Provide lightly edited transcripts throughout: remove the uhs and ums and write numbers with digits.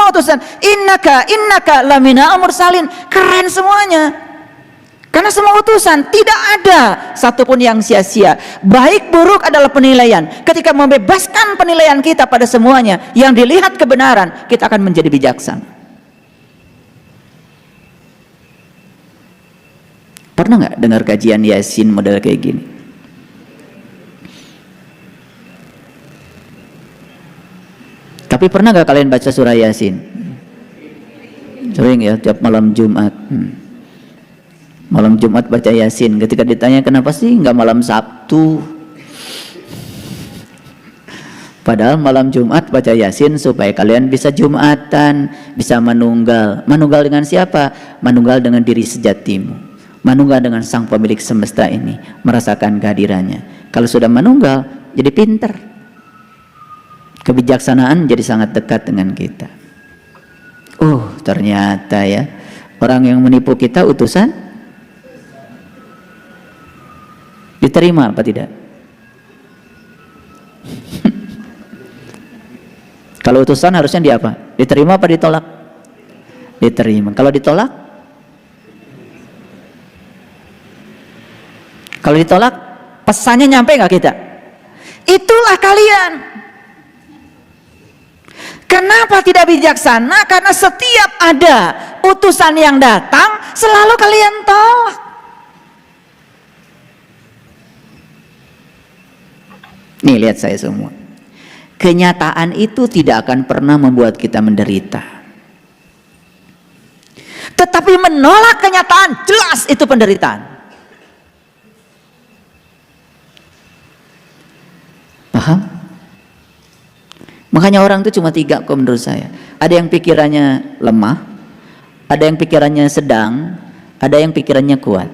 semua utusan, innaka lamina mursalin, keren semuanya. Karena semua utusan tidak ada satupun yang sia-sia. Baik buruk adalah penilaian. Ketika membebaskan penilaian kita pada semuanya, yang dilihat kebenaran, kita akan menjadi bijaksana. Pernah nggak dengar kajian Yasin model kayak gini? Tapi pernah nggak kalian baca surah Yasin? Sering ya, tiap malam Jumat. Malam Jumat baca Yasin. Ketika ditanya kenapa sih nggak malam Sabtu? Padahal malam Jumat baca Yasin supaya kalian bisa Jumatan, bisa manunggal. Manunggal dengan siapa? Manunggal dengan diri sejatimu. Manunggal dengan sang pemilik semesta ini, merasakan kehadirannya. Kalau sudah manunggal, jadi pinter. Kebijaksanaan jadi sangat dekat dengan kita. Ternyata ya, orang yang menipu kita utusan diterima apa tidak? Kalau utusan harusnya apa? Diterima apa ditolak? Diterima. Kalau ditolak? Kalau ditolak, pesannya nyampe nggak kita? Itulah kalian. Kenapa tidak bijaksana? Karena setiap ada utusan yang datang, selalu kalian tolak. Nih lihat saya semua. Kenyataan itu tidak akan pernah membuat kita menderita. Tetapi menolak kenyataan, jelas itu penderitaan. Paham? Makanya orang itu cuma 3 kok menurut saya. Ada yang pikirannya lemah, ada yang pikirannya sedang, ada yang pikirannya kuat.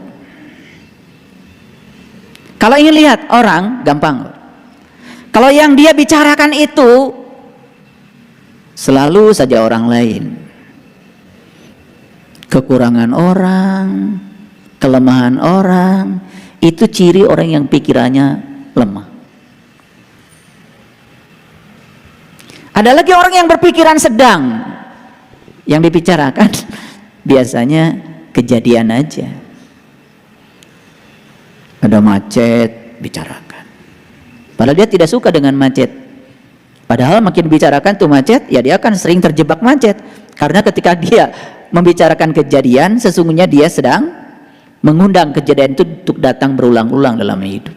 Kalau ingin lihat orang, gampang. Kalau yang dia bicarakan itu selalu saja orang lain, kekurangan orang, kelemahan orang, itu ciri orang yang pikirannya lemah. Ada lagi orang yang berpikiran sedang, yang dibicarakan biasanya kejadian aja. Ada macet, bicarakan. Padahal dia tidak suka dengan macet. Padahal makin dibicarakan tuh macet, ya dia akan sering terjebak macet. Karena ketika dia membicarakan kejadian, sesungguhnya dia sedang mengundang kejadian itu untuk datang berulang-ulang dalam hidup.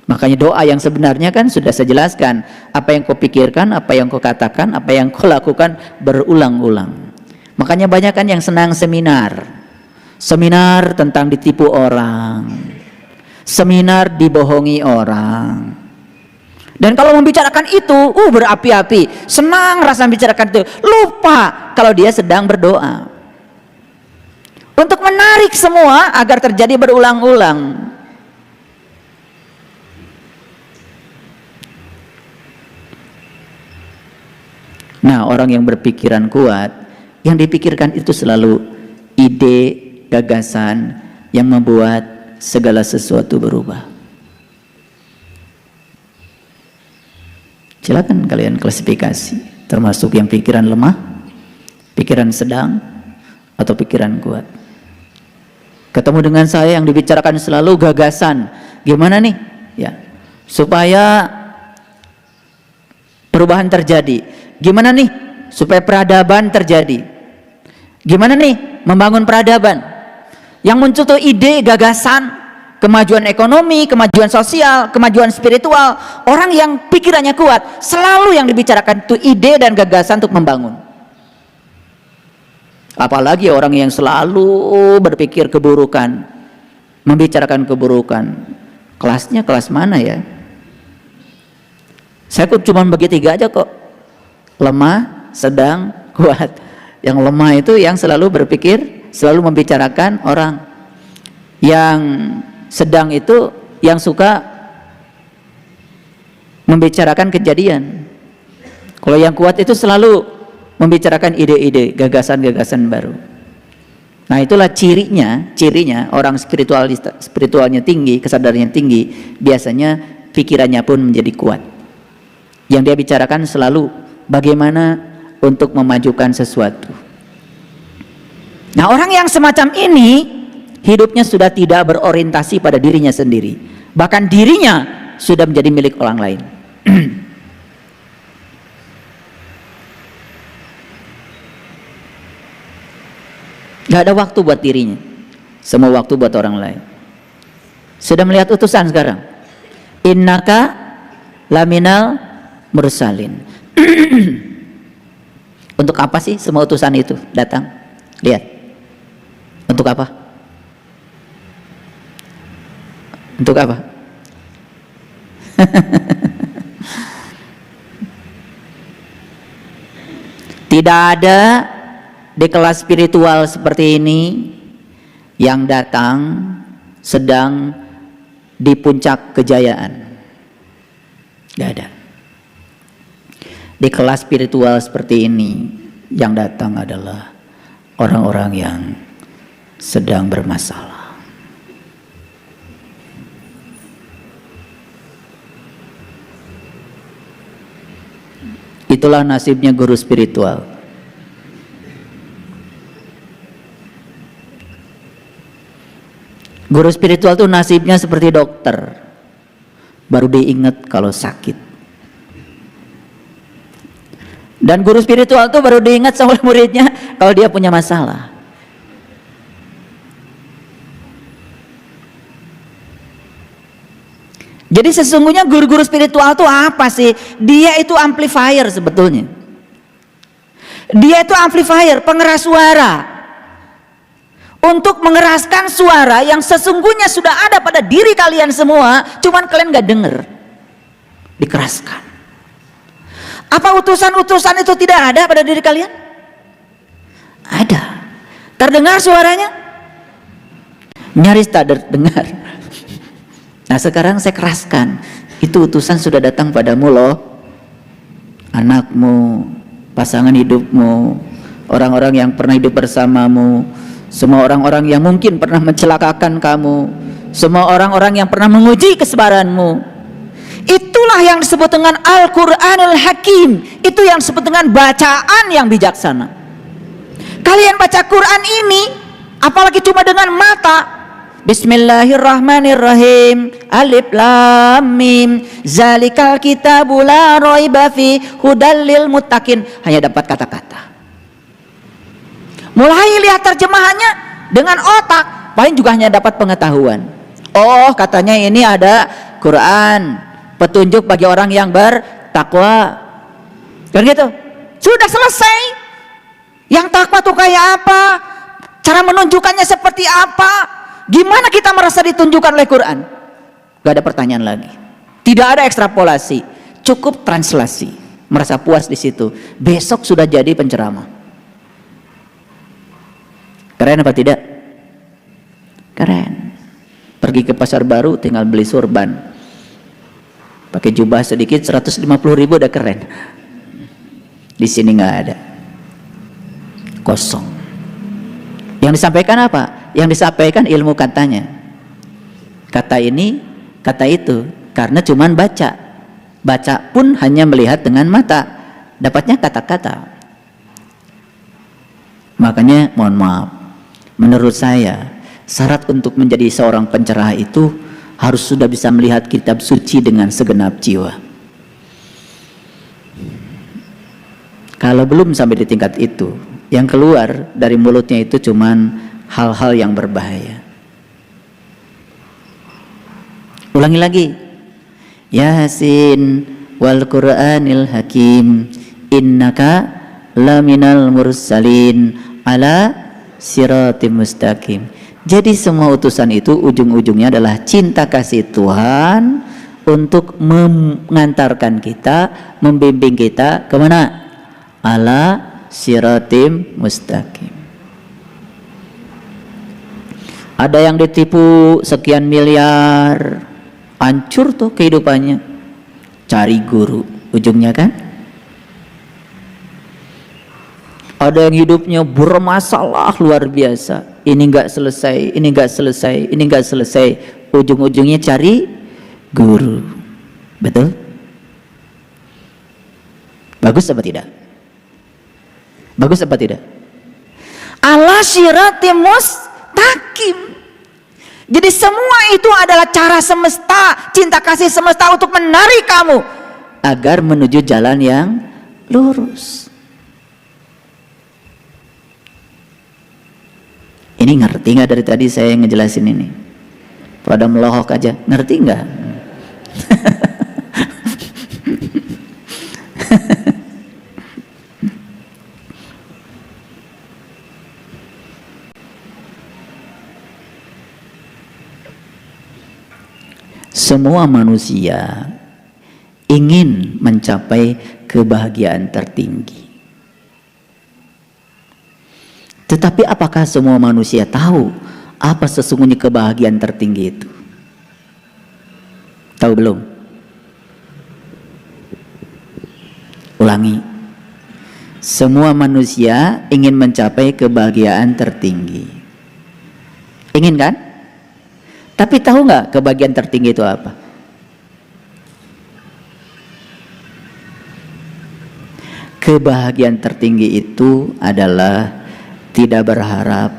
Makanya doa yang sebenarnya kan sudah saya jelaskan. Apa yang kau pikirkan, apa yang kau katakan, apa yang kau lakukan berulang-ulang. Makanya banyak kan yang senang seminar. Seminar tentang ditipu orang. Seminar dibohongi orang. Dan kalau membicarakan itu, berapi-api. Senang rasa membicarakan itu. Lupa kalau dia sedang berdoa. Untuk menarik semua agar terjadi berulang-ulang. Nah, orang yang berpikiran kuat, yang dipikirkan itu selalu ide, gagasan yang membuat segala sesuatu berubah. Silakan kalian klasifikasi, termasuk yang pikiran lemah, pikiran sedang, atau pikiran kuat. Ketemu dengan saya yang dibicarakan selalu gagasan, gimana nih? Ya, supaya perubahan terjadi. Gimana nih supaya peradaban terjadi? Gimana nih membangun peradaban? Yang muncul tuh ide, gagasan, kemajuan ekonomi, kemajuan sosial, kemajuan spiritual. Orang yang pikirannya kuat, selalu yang dibicarakan itu ide dan gagasan untuk membangun. Apalagi orang yang selalu berpikir keburukan, membicarakan keburukan. Kelasnya kelas mana ya? Saya cuma bagi 3 aja kok. Lemah, sedang, kuat. Yang lemah itu yang selalu berpikir, selalu membicarakan orang. Yang sedang itu yang suka membicarakan kejadian. Kalau yang kuat itu selalu membicarakan ide-ide, gagasan-gagasan baru. Nah, itulah cirinya orang spiritualnya tinggi, kesadarannya tinggi, biasanya pikirannya pun menjadi kuat. Yang dia bicarakan selalu bagaimana untuk memajukan sesuatu. Nah, orang yang semacam ini hidupnya sudah tidak berorientasi pada dirinya sendiri, bahkan dirinya sudah menjadi milik orang lain. Gak ada waktu buat dirinya, semua waktu buat orang lain. Sudah melihat utusan sekarang, innaka laminal mursalin. Untuk apa sih semua utusan itu datang? Lihat, untuk apa? Untuk apa? Tidak ada di kelas spiritual seperti ini yang datang sedang di puncak kejayaan. Tidak ada. Di kelas spiritual seperti ini yang datang adalah orang-orang yang sedang bermasalah. Itulah nasibnya guru spiritual. Guru spiritual itu nasibnya seperti dokter, baru diingat kalau sakit. Dan guru spiritual itu baru diingat sama muridnya kalau dia punya masalah. Jadi sesungguhnya guru-guru spiritual itu apa sih? Dia itu amplifier sebetulnya. Dia itu amplifier, pengeras suara. Untuk mengeraskan suara yang sesungguhnya sudah ada pada diri kalian semua, cuman kalian gak denger. Dikeraskan. Apa utusan-utusan itu tidak ada pada diri kalian? Ada. Terdengar suaranya? Nyaris tak terdengar. Nah, sekarang saya keraskan. Itu utusan sudah datang padamu loh. Anakmu, pasangan hidupmu, orang-orang yang pernah hidup bersamamu, semua orang-orang yang mungkin pernah mencelakakan kamu, semua orang-orang yang pernah menguji kesabaranmu. Itulah yang disebut dengan Al-Quranul Hakim. Itu yang disebut dengan bacaan yang bijaksana. Kalian baca Quran ini, apalagi cuma dengan mata, Bismillahirrahmanirrahim, Alif Lam Mim, Zalikal kitabu la raiba fi hudal lil muttaqin, hanya dapat kata-kata. Mulai lihat terjemahannya dengan otak, paling juga hanya dapat pengetahuan. Oh, katanya ini ada Quran, petunjuk bagi orang yang bertakwa. Dan gitu, sudah selesai. Yang takwa tuh kayak apa? Cara menunjukkannya seperti apa? Gimana kita merasa ditunjukkan oleh Quran? Gak ada pertanyaan lagi. Tidak ada ekstrapolasi, cukup translasi. Merasa puas di situ. Besok sudah jadi penceramah. Keren apa tidak? Keren. Pergi ke pasar baru tinggal beli surban, pakai jubah sedikit 150.000 udah keren. Di sini nggak ada, kosong. Yang disampaikan apa? Yang disampaikan ilmu katanya, kata ini, kata itu, karena cuman baca pun hanya melihat dengan mata, dapatnya kata-kata. Makanya mohon maaf, menurut saya syarat untuk menjadi seorang pencerah itu harus sudah bisa melihat kitab suci dengan segenap jiwa. Kalau belum sampai di tingkat itu, yang keluar dari mulutnya itu cuman hal-hal yang berbahaya. Ulangi lagi. Yasin wal Qur'anil Hakim, innaka laminal mursalin ala siratim mustaqim. Jadi semua utusan itu ujung-ujungnya adalah cinta kasih Tuhan untuk mengantarkan kita, membimbing kita kemana? Ala siratim mustaqim. Ada yang ditipu sekian miliar, hancur tuh kehidupannya. Cari guru, ujungnya kan? Ada yang hidupnya bermasalah luar biasa. Ini nggak selesai, ini nggak selesai, ini nggak selesai. Ujung-ujungnya cari guru. Betul? Bagus apa tidak? Bagus apa tidak? Ala syiratim mustaqim. Jadi semua itu adalah cara semesta, cinta kasih semesta untuk menarik kamu agar menuju jalan yang lurus. Ini ngerti nggak dari tadi saya ngejelasin ini? Pada melohok aja, ngerti nggak? Semua manusia ingin mencapai kebahagiaan tertinggi. Tetapi apakah semua manusia tahu apa sesungguhnya kebahagiaan tertinggi itu? Tahu belum? Ulangi. Semua manusia ingin mencapai kebahagiaan tertinggi. Ingin kan? Tapi tahu nggak kebahagiaan tertinggi itu apa? Kebahagiaan tertinggi itu adalah tidak berharap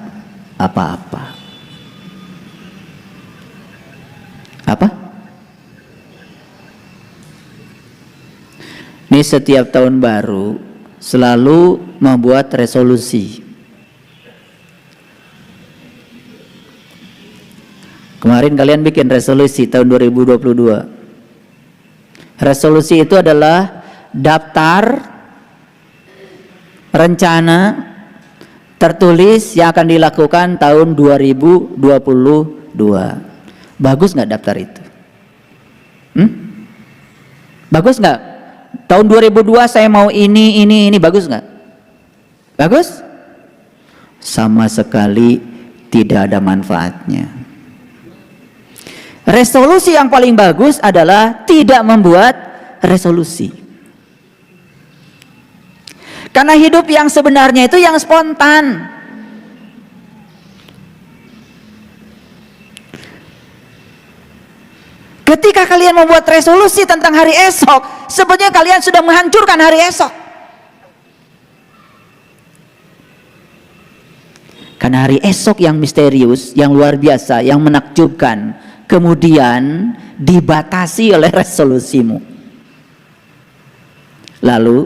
apa-apa. Apa? Ini setiap tahun baru selalu membuat resolusi. Kemarin kalian bikin resolusi tahun 2022. Resolusi itu adalah daftar rencana tertulis yang akan dilakukan tahun 2022. Bagus nggak daftar itu? Bagus nggak? Tahun 2002 saya mau ini, bagus nggak? Bagus? Sama sekali tidak ada manfaatnya. Resolusi yang paling bagus adalah tidak membuat resolusi. Karena hidup yang sebenarnya itu yang spontan. Ketika kalian membuat resolusi tentang hari esok, sebenarnya kalian sudah menghancurkan hari esok. Karena hari esok yang misterius, yang luar biasa, yang menakjubkan, kemudian dibatasi oleh resolusimu. Lalu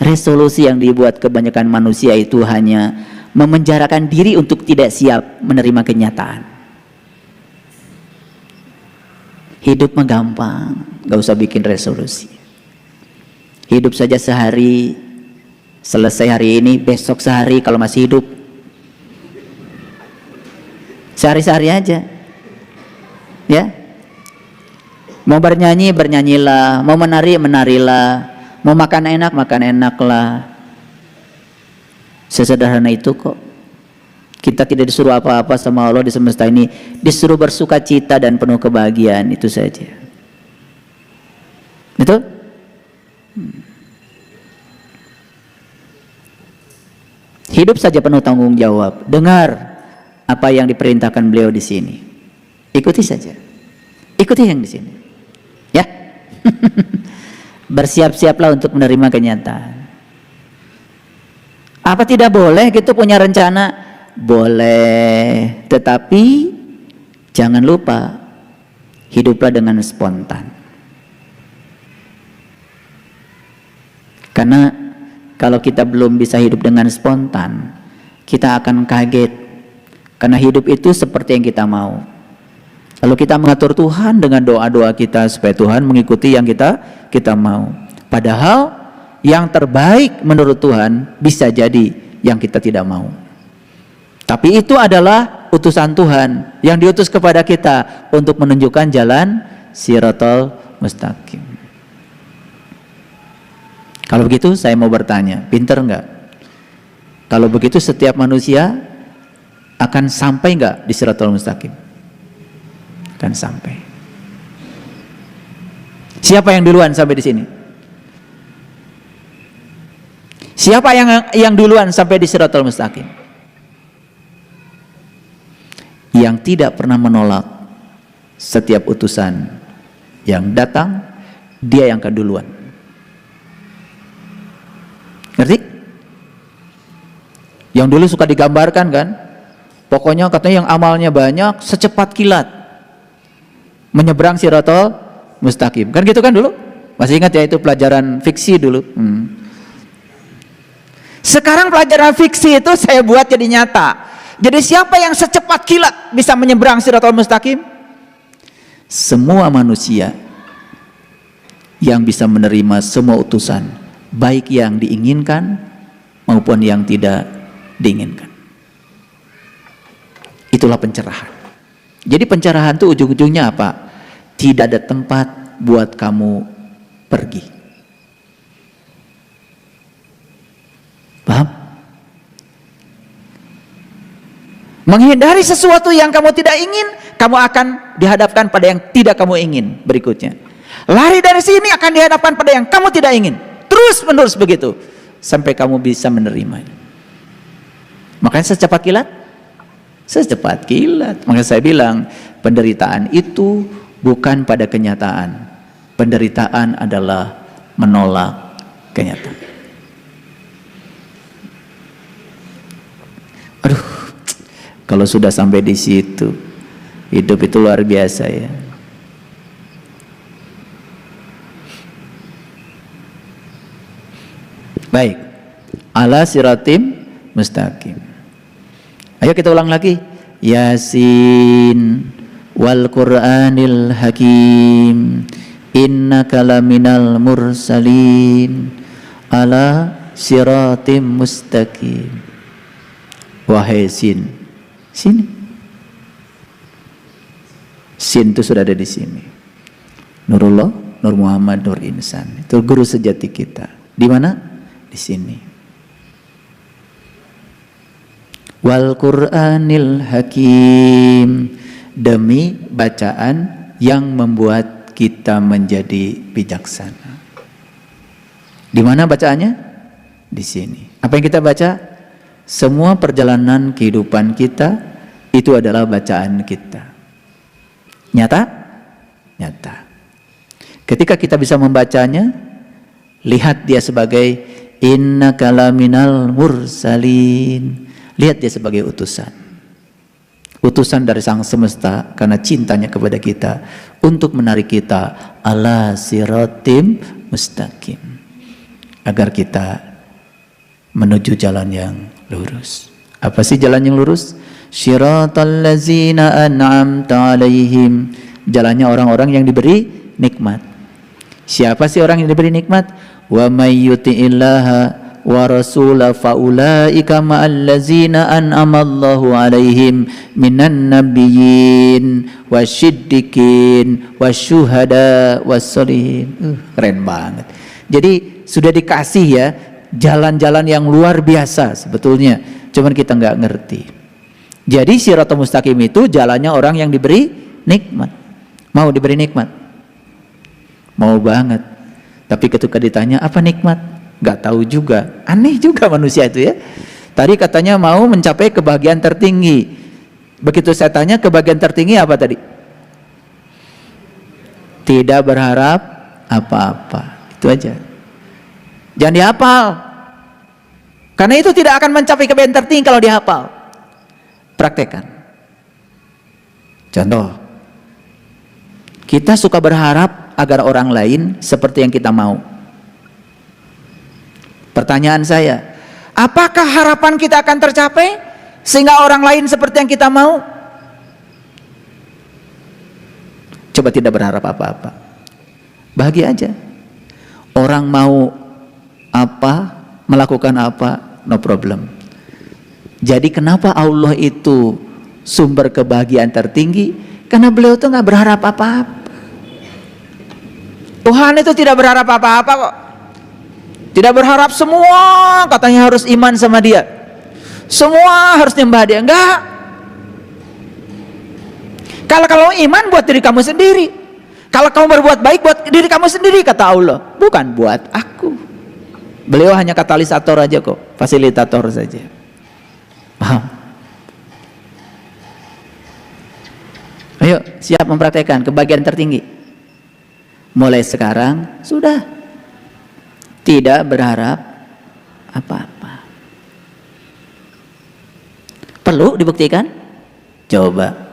resolusi yang dibuat kebanyakan manusia itu hanya memenjarakan diri untuk tidak siap menerima kenyataan. Hidup mah gampang, gak usah bikin resolusi. Hidup saja sehari, selesai hari ini, besok sehari kalau masih hidup. Sehari-sehari aja. Ya, mau bernyanyi bernyanyilah, mau menari menarilah, mau makan enak makan enaklah. Sesederhana itu kok. Kita tidak disuruh apa-apa sama Allah di semesta ini, disuruh bersuka cita dan penuh kebahagiaan, itu saja. Betul? Hidup saja penuh tanggung jawab. Dengar apa yang diperintahkan beliau di sini. Ikuti saja. Ikuti yang di sini. Ya. Bersiap-siaplah untuk menerima kenyataan. Apa tidak boleh gitu punya rencana? Boleh. Tetapi jangan lupa hiduplah dengan spontan. Karena kalau kita belum bisa hidup dengan spontan, kita akan kaget. Karena hidup itu seperti yang kita mau. Lalu kita mengatur Tuhan dengan doa-doa kita supaya Tuhan mengikuti yang kita mau. Padahal yang terbaik menurut Tuhan bisa jadi yang kita tidak mau. Tapi itu adalah utusan Tuhan yang diutus kepada kita untuk menunjukkan jalan Shiratal Mustaqim. Kalau begitu saya mau bertanya, pinter enggak? Kalau begitu setiap manusia akan sampai enggak di Shiratal Mustaqim? Akan sampai. Siapa yang duluan sampai di sini? Siapa yang duluan sampai di Shiratal Mustaqim? Yang tidak pernah menolak setiap utusan yang datang, dia yang keduluan. Ngerti? Yang dulu suka digambarkan kan, pokoknya katanya yang amalnya banyak secepat kilat menyeberang Shiratal Mustaqim. Kan gitu kan dulu? Masih ingat ya itu pelajaran fiksi dulu. Sekarang pelajaran fiksi itu saya buat jadi nyata. Jadi siapa yang secepat kilat bisa menyeberang Shiratal Mustaqim? Semua manusia yang bisa menerima semua utusan, baik yang diinginkan maupun yang tidak diinginkan. Itulah pencerahan. Jadi pencerahan itu ujung-ujungnya apa? Tidak ada tempat buat kamu pergi. Paham? Menghindari sesuatu yang kamu tidak ingin, kamu akan dihadapkan pada yang tidak kamu ingin berikutnya. Lari dari sini akan dihadapkan pada yang kamu tidak ingin. Terus menerus begitu sampai kamu bisa menerimanya. Makanya secepat kilat, secepat kilat. Makanya saya bilang penderitaan itu bukan pada kenyataan. Penderitaan adalah menolak kenyataan. Aduh, kalau sudah sampai di situ, hidup itu luar biasa ya. Baik, ala siratim mustaqim. Ayo kita ulang lagi. Yasin wal Qur'anil hakim, innaka laminal mursalin ala siratim mustaqim. Wahai Sin, sini. Sin itu sudah ada di sini. Nurullah, Nur Muhammad, Nur Insan. Itu guru sejati kita. Di mana? Di sini. Wal Qur'anil hakim, demi bacaan yang membuat kita menjadi bijaksana. Di mana bacaannya? Di sini. Apa yang kita baca? Semua perjalanan kehidupan kita itu adalah bacaan kita. Nyata? Nyata. Ketika kita bisa membacanya, lihat dia sebagai innaka laminal mursalin. Lihat dia sebagai utusan. Utusan dari Sang Semesta karena cintanya kepada kita untuk menarik kita ala siratim mustaqim, agar kita menuju jalan yang lurus. Apa sih jalan yang lurus? Syiratal ladzina an'amta alaihim, jalannya orang-orang yang diberi nikmat. Siapa sih orang yang diberi nikmat? Wa may yuti'illaha wa rasula faulaika ma'al ladzina an'amallahu alaihim minan nabiyyin wasyiddiqin wasyuhada wassolihin. Keren banget. Jadi sudah dikasih ya jalan-jalan yang luar biasa sebetulnya, cuman kita nggak ngerti. Jadi Shiratal Mustaqim itu jalannya orang yang diberi nikmat. Mau diberi nikmat? Mau banget. Tapi ketika ditanya apa nikmat, nggak tahu juga. Aneh juga manusia itu ya. Tadi katanya mau mencapai kebahagiaan tertinggi. Begitu saya tanya kebahagiaan tertinggi apa tadi? Tidak berharap apa-apa. Itu aja. Jangan dihafal. Karena itu tidak akan mencapai kebahagiaan tertinggi kalau dihafal. Praktekkan. Contoh. Kita suka berharap agar orang lain seperti yang kita mau. Pertanyaan saya, apakah harapan kita akan tercapai sehingga orang lain seperti yang kita mau? Coba tidak berharap apa-apa. Bahagia aja. Orang mau apa, melakukan apa, no problem. Jadi kenapa Allah itu sumber kebahagiaan tertinggi? Karena beliau tuh nggak berharap apa-apa. Tuhan itu tidak berharap apa-apa kok. Tidak berharap semua katanya harus iman sama dia, semua harus nyembah dia. Enggak. Kalau iman buat diri kamu sendiri, kalau kamu berbuat baik buat diri kamu sendiri, kata Allah, bukan buat aku. Beliau hanya katalisator aja kok, fasilitator saja. Paham? Ayo siap mempraktekkan kebahagiaan tertinggi. Mulai sekarang sudah tidak berharap apa-apa. Perlu dibuktikan? Coba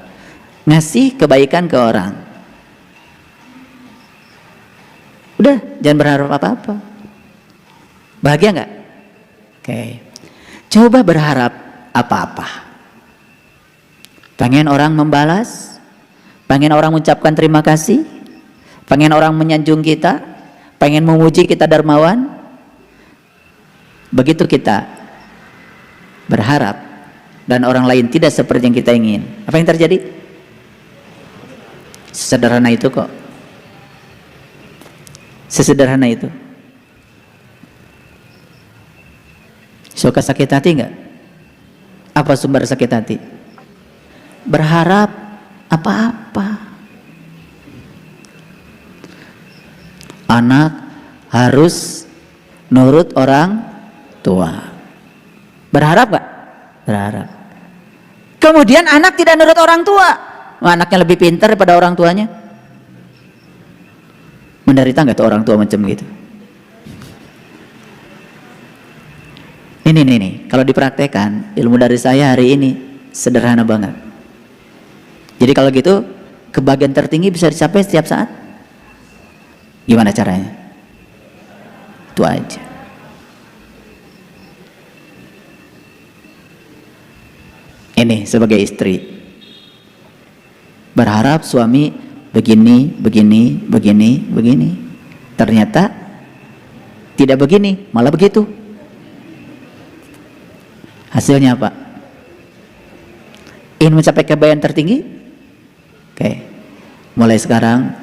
ngasih kebaikan ke orang, udah jangan berharap apa-apa. Bahagia nggak? Oke. Coba berharap apa-apa. Pengen orang membalas, pengen orang mengucapkan terima kasih, pengen orang menyanjung kita, pengen memuji kita dermawan. Begitu kita berharap dan orang lain tidak seperti yang kita ingin, apa yang terjadi? Sesederhana itu kok. Sesederhana itu. Suka sakit hati nggak? Apa sumber sakit hati? Berharap apa-apa. Anak harus nurut orang tua. Berharap nggak? Berharap. Kemudian anak tidak nurut orang tua. Anaknya lebih pintar daripada orang tuanya. Menderita nggak tuh orang tua macam gitu? Ini kalau dipraktekkan ilmu dari saya hari ini sederhana banget. Jadi kalau gitu kebahagiaan tertinggi bisa dicapai setiap saat. Gimana caranya? Itu aja. Ini sebagai istri berharap suami begini, begini, begini, begini. Ternyata tidak begini, malah begitu. Hasilnya apa? Ingin mencapai kebahagiaan tertinggi? Oke. Mulai sekarang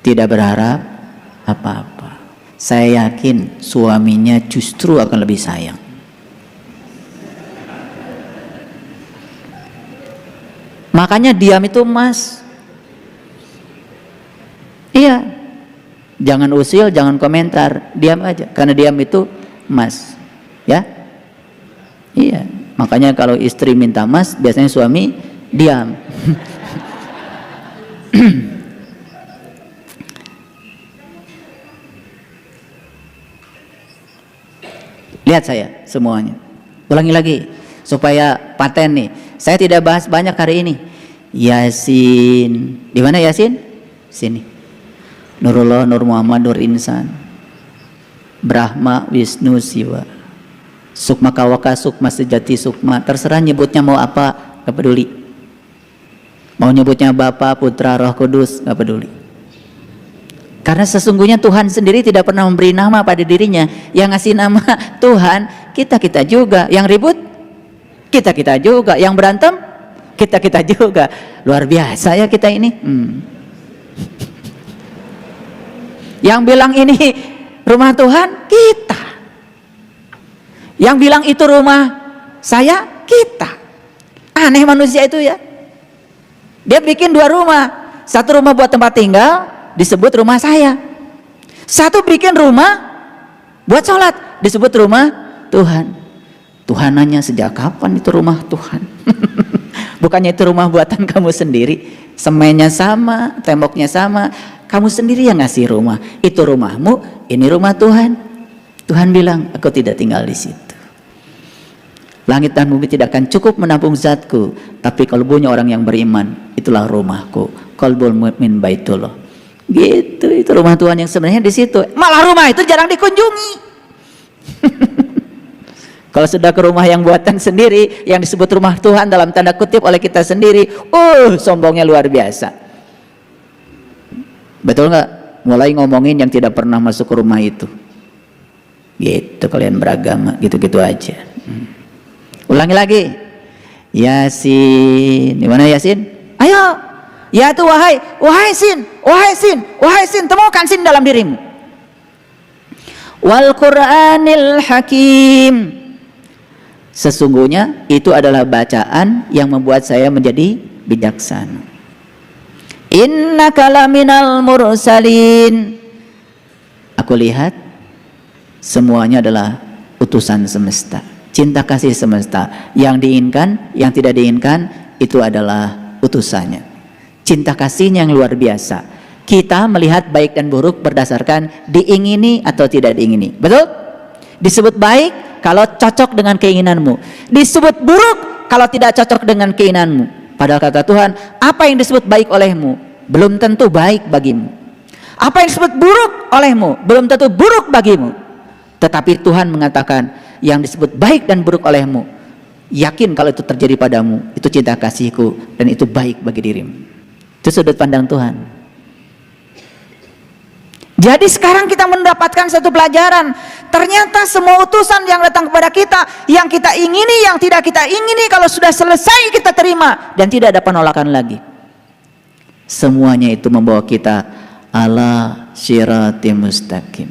tidak berharap apa-apa. Saya yakin suaminya justru akan lebih sayang. Makanya diam itu emas. Iya. Jangan usil, jangan komentar, diam aja. Karena diam itu emas. Ya? Iya. Makanya kalau istri minta emas, biasanya suami diam. Lihat saya semuanya. Ulangi lagi supaya paten nih. Saya tidak bahas banyak hari ini. Yasin. Di mana Yasin? Sini. Nurullah, Nur Muhammad, Nur Insan. Brahma, Wisnu, Siwa. Sukma Kawaka, Sukma Sejati, Sukma. Terserah nyebutnya mau apa, gak peduli. Mau nyebutnya Bapa, Putra, Roh Kudus, gak peduli. Karena sesungguhnya Tuhan sendiri tidak pernah memberi nama pada dirinya. Yang ngasih nama Tuhan, kita-kita juga. Yang ribut, kita-kita juga. Yang berantem, kita-kita juga. Luar biasa ya kita ini. Yang bilang ini rumah Tuhan, kita. Yang bilang itu rumah saya, kita. Aneh manusia itu ya. Dia bikin dua rumah. Satu rumah buat tempat tinggal, disebut rumah saya. Satu bikin rumah buat sholat, disebut rumah Tuhan. Tuhan nanya, sejak kapan itu rumah Tuhan? Bukannya itu rumah buatan kamu sendiri. Semennya sama, temboknya sama. Kamu sendiri yang ngasih rumah. Itu rumahmu, ini rumah Tuhan. Tuhan bilang, aku tidak tinggal di situ. Langit dan bumi tidak akan cukup menampung zatku, tapi kalbunya orang yang beriman, itulah rumahku. Qalbul mu'min baitullah. Gitu, itu rumah Tuhan yang sebenarnya di situ. Malah rumah itu jarang dikunjungi. Kalau sudah ke rumah yang buatan sendiri, yang disebut rumah Tuhan dalam tanda kutip oleh kita sendiri, sombongnya luar biasa. Betul nggak? Mulai ngomongin yang tidak pernah masuk ke rumah itu. Gitu kalian beragama, gitu-gitu aja. Ulangi lagi. Yasin. Di mana Yasin? Ayo. Ya itu wahai sin, wahai sin, wahai sin, temukan sin dalam dirimu. Wal Qur'anil Hakim. Sesungguhnya itu adalah bacaan yang membuat saya menjadi bijaksana. Innaka laminal mursalin. Aku lihat semuanya adalah utusan semesta, cinta kasih semesta. Yang diinginkan, yang tidak diinginkan, itu adalah utusannya. Cinta kasihnya yang luar biasa. Kita melihat baik dan buruk berdasarkan diingini atau tidak diingini. Betul? Disebut baik kalau cocok dengan keinginanmu. Disebut buruk kalau tidak cocok dengan keinginanmu. Padahal kata Tuhan, apa yang disebut baik olehmu belum tentu baik bagimu. Apa yang disebut buruk olehmu belum tentu buruk bagimu. Tetapi Tuhan mengatakan yang disebut baik dan buruk olehmu, yakin kalau itu terjadi padamu, itu cinta kasihku dan itu baik bagi dirimu. Itu sudut pandang Tuhan. Jadi sekarang kita mendapatkan satu pelajaran. Ternyata semua utusan yang datang kepada kita, yang kita ingini, yang tidak kita ingini, kalau sudah selesai kita terima dan tidak ada penolakan lagi. Semuanya itu membawa kita ala siratim mustaqim.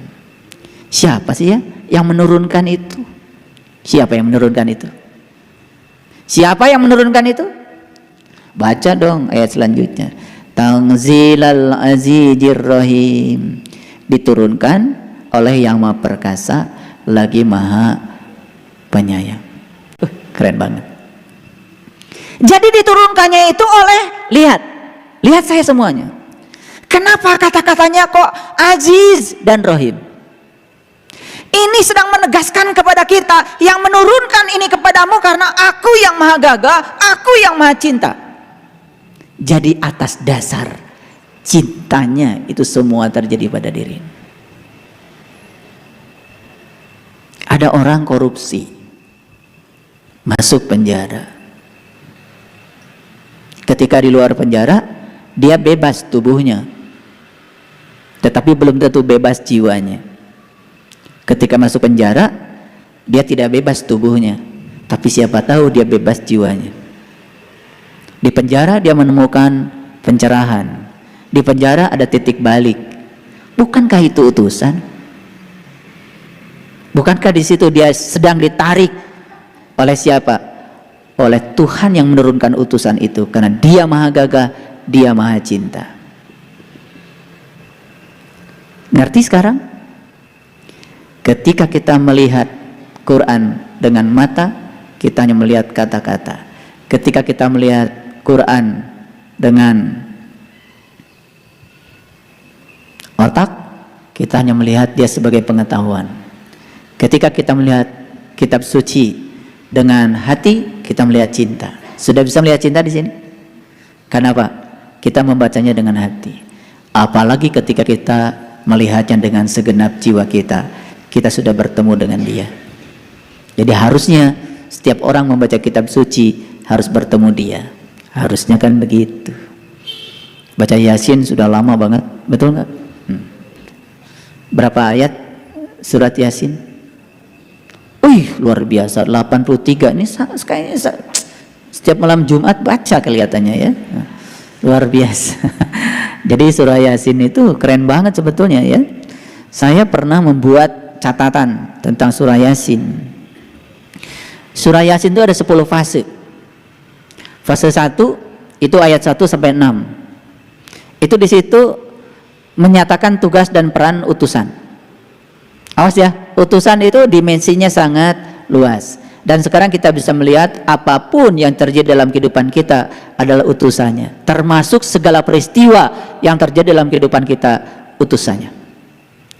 Siapa sih ya yang menurunkan itu? Siapa yang menurunkan itu? Siapa yang menurunkan itu? Baca dong ayat selanjutnya. Tanzilal azizir rahim. Diturunkan oleh yang maha perkasa lagi maha penyayang. Keren banget. Jadi diturunkannya itu oleh, lihat saya semuanya. Kenapa kata-katanya kok aziz dan rohim? Ini sedang menegaskan kepada kita, yang menurunkan ini kepadamu karena aku yang maha gagah, aku yang maha cinta. Jadi atas dasar cintanya itu semua terjadi pada diri. Ada orang korupsi, masuk penjara. Ketika di luar penjara, dia bebas tubuhnya, tetapi belum tentu bebas jiwanya. Ketika masuk penjara, dia tidak bebas tubuhnya, tapi siapa tahu dia bebas jiwanya. Di penjara dia menemukan pencerahan. Di penjara ada titik balik. Bukankah itu utusan? Bukankah di situ dia sedang ditarik oleh siapa? Oleh Tuhan yang menurunkan utusan itu, karena Dia maha gagah, Dia maha cinta. Ngerti sekarang? Ketika kita melihat Quran dengan mata, kita hanya melihat kata-kata. Ketika kita melihat Quran dengan otak, kita hanya melihat dia sebagai pengetahuan. Ketika kita melihat kitab suci dengan hati, kita melihat cinta. Sudah bisa melihat cinta di sini? Kenapa? Kita membacanya dengan hati. Apalagi ketika kita melihatnya dengan segenap jiwa kita, kita sudah bertemu dengan dia. Jadi harusnya setiap orang membaca kitab suci harus bertemu dia. Harusnya kan begitu. Baca Yasin sudah lama banget, betul nggak? Berapa ayat surat Yasin? Wih, luar biasa, 83. Ini kayaknya setiap malam Jumat baca kelihatannya ya. Luar biasa. Jadi surah Yasin itu keren banget sebetulnya ya. Saya pernah membuat catatan tentang surah Yasin. Surah Yasin itu ada 10 fase. Fase 1 itu ayat 1 sampai 6. Itu di situ menyatakan tugas dan peran utusan. Awas ya, utusan itu dimensinya sangat luas. Dan sekarang kita bisa melihat apapun yang terjadi dalam kehidupan kita adalah utusannya. Termasuk segala peristiwa yang terjadi dalam kehidupan kita, utusannya.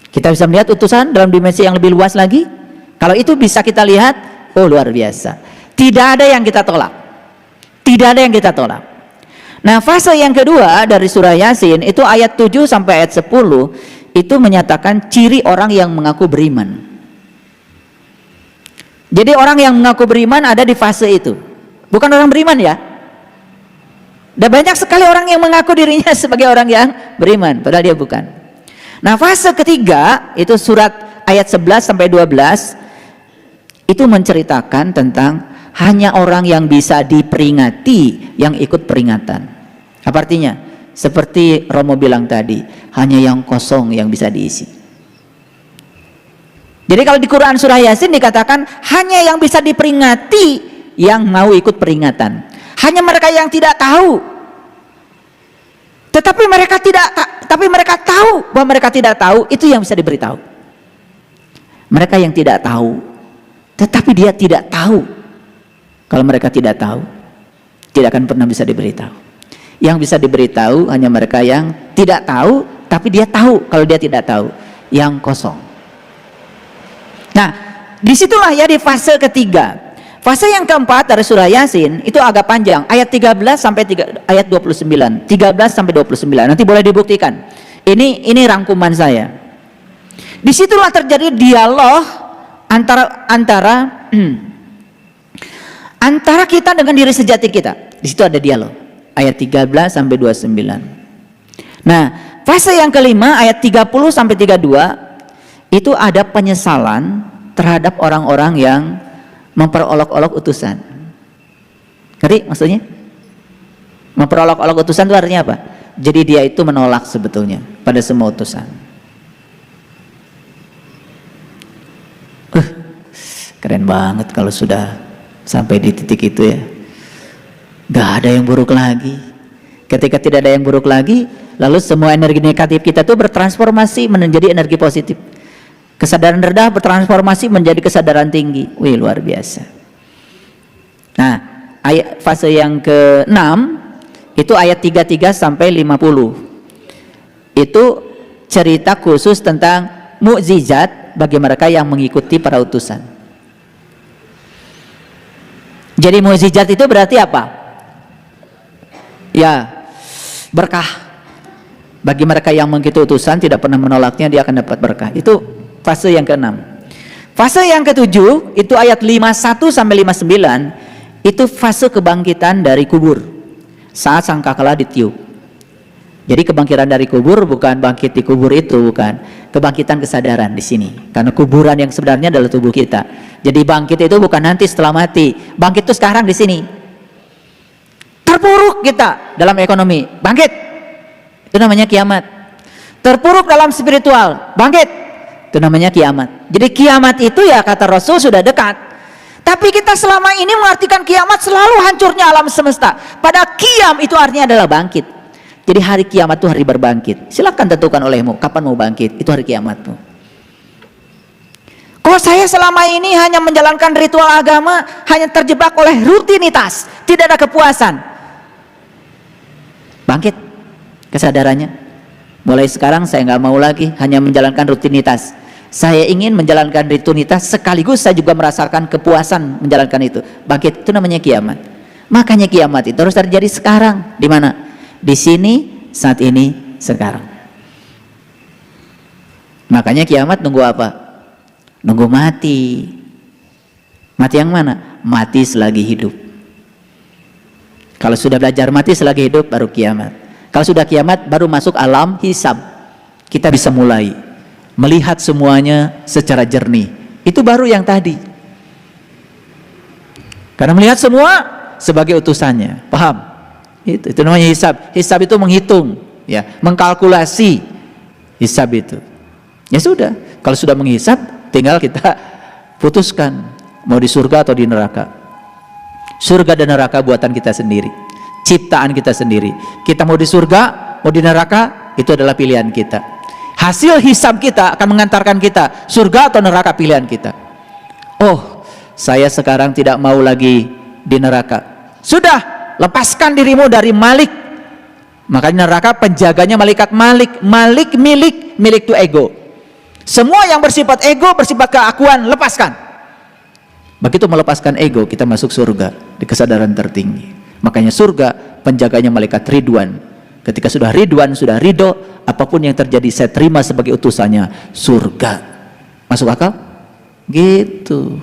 Kita bisa melihat utusan dalam dimensi yang lebih luas lagi. Kalau itu bisa kita lihat, oh luar biasa. Tidak ada yang kita tolak. Tidak ada yang kita tolak. Nah, fase yang kedua dari surah Yasin itu ayat 7 sampai ayat 10 itu menyatakan ciri orang yang mengaku beriman. Jadi orang yang mengaku beriman ada di fase itu. Bukan orang beriman ya. Dan banyak sekali orang yang mengaku dirinya sebagai orang yang beriman, padahal dia bukan. Nah, fase ketiga itu surat ayat 11 sampai 12 itu menceritakan tentang hanya orang yang bisa diperingati yang ikut peringatan. Apa artinya? Seperti Romo bilang tadi, hanya yang kosong yang bisa diisi. Jadi kalau di Quran surah Yasin dikatakan hanya yang bisa diperingati yang mau ikut peringatan. Hanya mereka yang tidak tahu. Tetapi mereka tahu bahwa mereka tidak tahu, itu yang bisa diberitahu. Mereka yang tidak tahu, tetapi dia tidak tahu. Kalau mereka tidak tahu, tidak akan pernah bisa diberitahu. Yang bisa diberitahu hanya mereka yang tidak tahu, tapi dia tahu kalau dia tidak tahu, yang kosong. Nah, disitulah ya di fase ketiga. Fase yang keempat dari surah Yasin itu agak panjang, ayat 13 sampai ayat 29. 13 sampai 29. Nanti boleh dibuktikan. Ini rangkuman saya. Disitulah terjadi dialog antara kita dengan diri sejati kita. Di situ ada dialog. Ayat 13 sampai 29. Nah, fase yang kelima ayat 30 sampai 32 itu ada penyesalan terhadap orang-orang yang memperolok-olok utusan. Ngerti maksudnya? Memperolok-olok utusan itu artinya apa? Jadi dia itu menolak sebetulnya pada semua utusan. Keren banget kalau sudah sampai di titik itu ya. Gak ada yang buruk lagi. Ketika tidak ada yang buruk lagi, lalu semua energi negatif kita tuh bertransformasi menjadi energi positif. Kesadaran rendah bertransformasi menjadi kesadaran tinggi. Wih, luar biasa. Nah, fase yang ke-6 itu ayat 33 sampai 50. Itu cerita khusus tentang mukjizat bagi mereka yang mengikuti para utusan. Jadi mukjizat itu berarti apa? Ya, berkah. Bagi mereka yang mengikuti utusan tidak pernah menolaknya, dia akan dapat berkah. Itu fase yang ke-6. Fase yang ke-7 itu ayat 51 sampai 59, itu fase kebangkitan dari kubur saat sangkakala ditiup. Jadi kebangkitan dari kubur bukan bangkit di kubur itu, bukan. Kebangkitan kesadaran di sini. Karena kuburan yang sebenarnya adalah tubuh kita. Jadi bangkit itu bukan nanti setelah mati. Bangkit itu sekarang di sini. Terpuruk kita dalam ekonomi, bangkit. Itu namanya kiamat. Terpuruk dalam spiritual, bangkit. Itu namanya kiamat. Jadi kiamat itu ya kata Rasul sudah dekat. Tapi kita selama ini mengartikan kiamat selalu hancurnya alam semesta. Pada kiam itu artinya adalah bangkit. Jadi hari kiamat itu hari berbangkit. Silakan tentukan olehmu kapan mau bangkit. Itu hari kiamatmu. Kalau saya selama ini hanya menjalankan ritual agama, hanya terjebak oleh rutinitas, tidak ada kepuasan. Bangkit kesadarannya. Mulai sekarang saya nggak mau lagi hanya menjalankan rutinitas. Saya ingin menjalankan rutinitas sekaligus saya juga merasakan kepuasan menjalankan itu. Bangkit, itu namanya kiamat. Makanya kiamat itu harus terjadi sekarang. Di mana? Di sini, saat ini, sekarang. Makanya kiamat nunggu apa? Nunggu mati. Mati yang mana? Mati selagi hidup. Kalau sudah belajar mati selagi hidup baru kiamat. Kalau sudah kiamat baru masuk alam hisab. Kita bisa mulai melihat semuanya secara jernih. Itu baru yang tadi. Karena melihat semua sebagai utusannya. Paham? Itu namanya hisab. Hisab itu menghitung, ya, mengkalkulasi. Hisab itu. Ya sudah, kalau sudah menghisab tinggal kita putuskan mau di surga atau di neraka. Surga dan neraka buatan kita sendiri. Ciptaan kita sendiri. Kita mau di surga, mau di neraka, itu adalah pilihan kita. Hasil hisab kita akan mengantarkan kita surga atau neraka, pilihan kita. Oh, saya sekarang tidak mau lagi di neraka. Sudah, lepaskan dirimu dari Malik. Makanya neraka penjaganya malaikat Malik. Malik milik itu ego. Semua yang bersifat ego, bersifat keakuan, lepaskan. Begitu melepaskan ego, kita masuk surga di kesadaran tertinggi. Makanya surga penjaganya malaikat Ridwan. Ketika sudah Ridwan, sudah ridho, apapun yang terjadi saya terima sebagai utusannya, surga. Masuk akal? Gitu.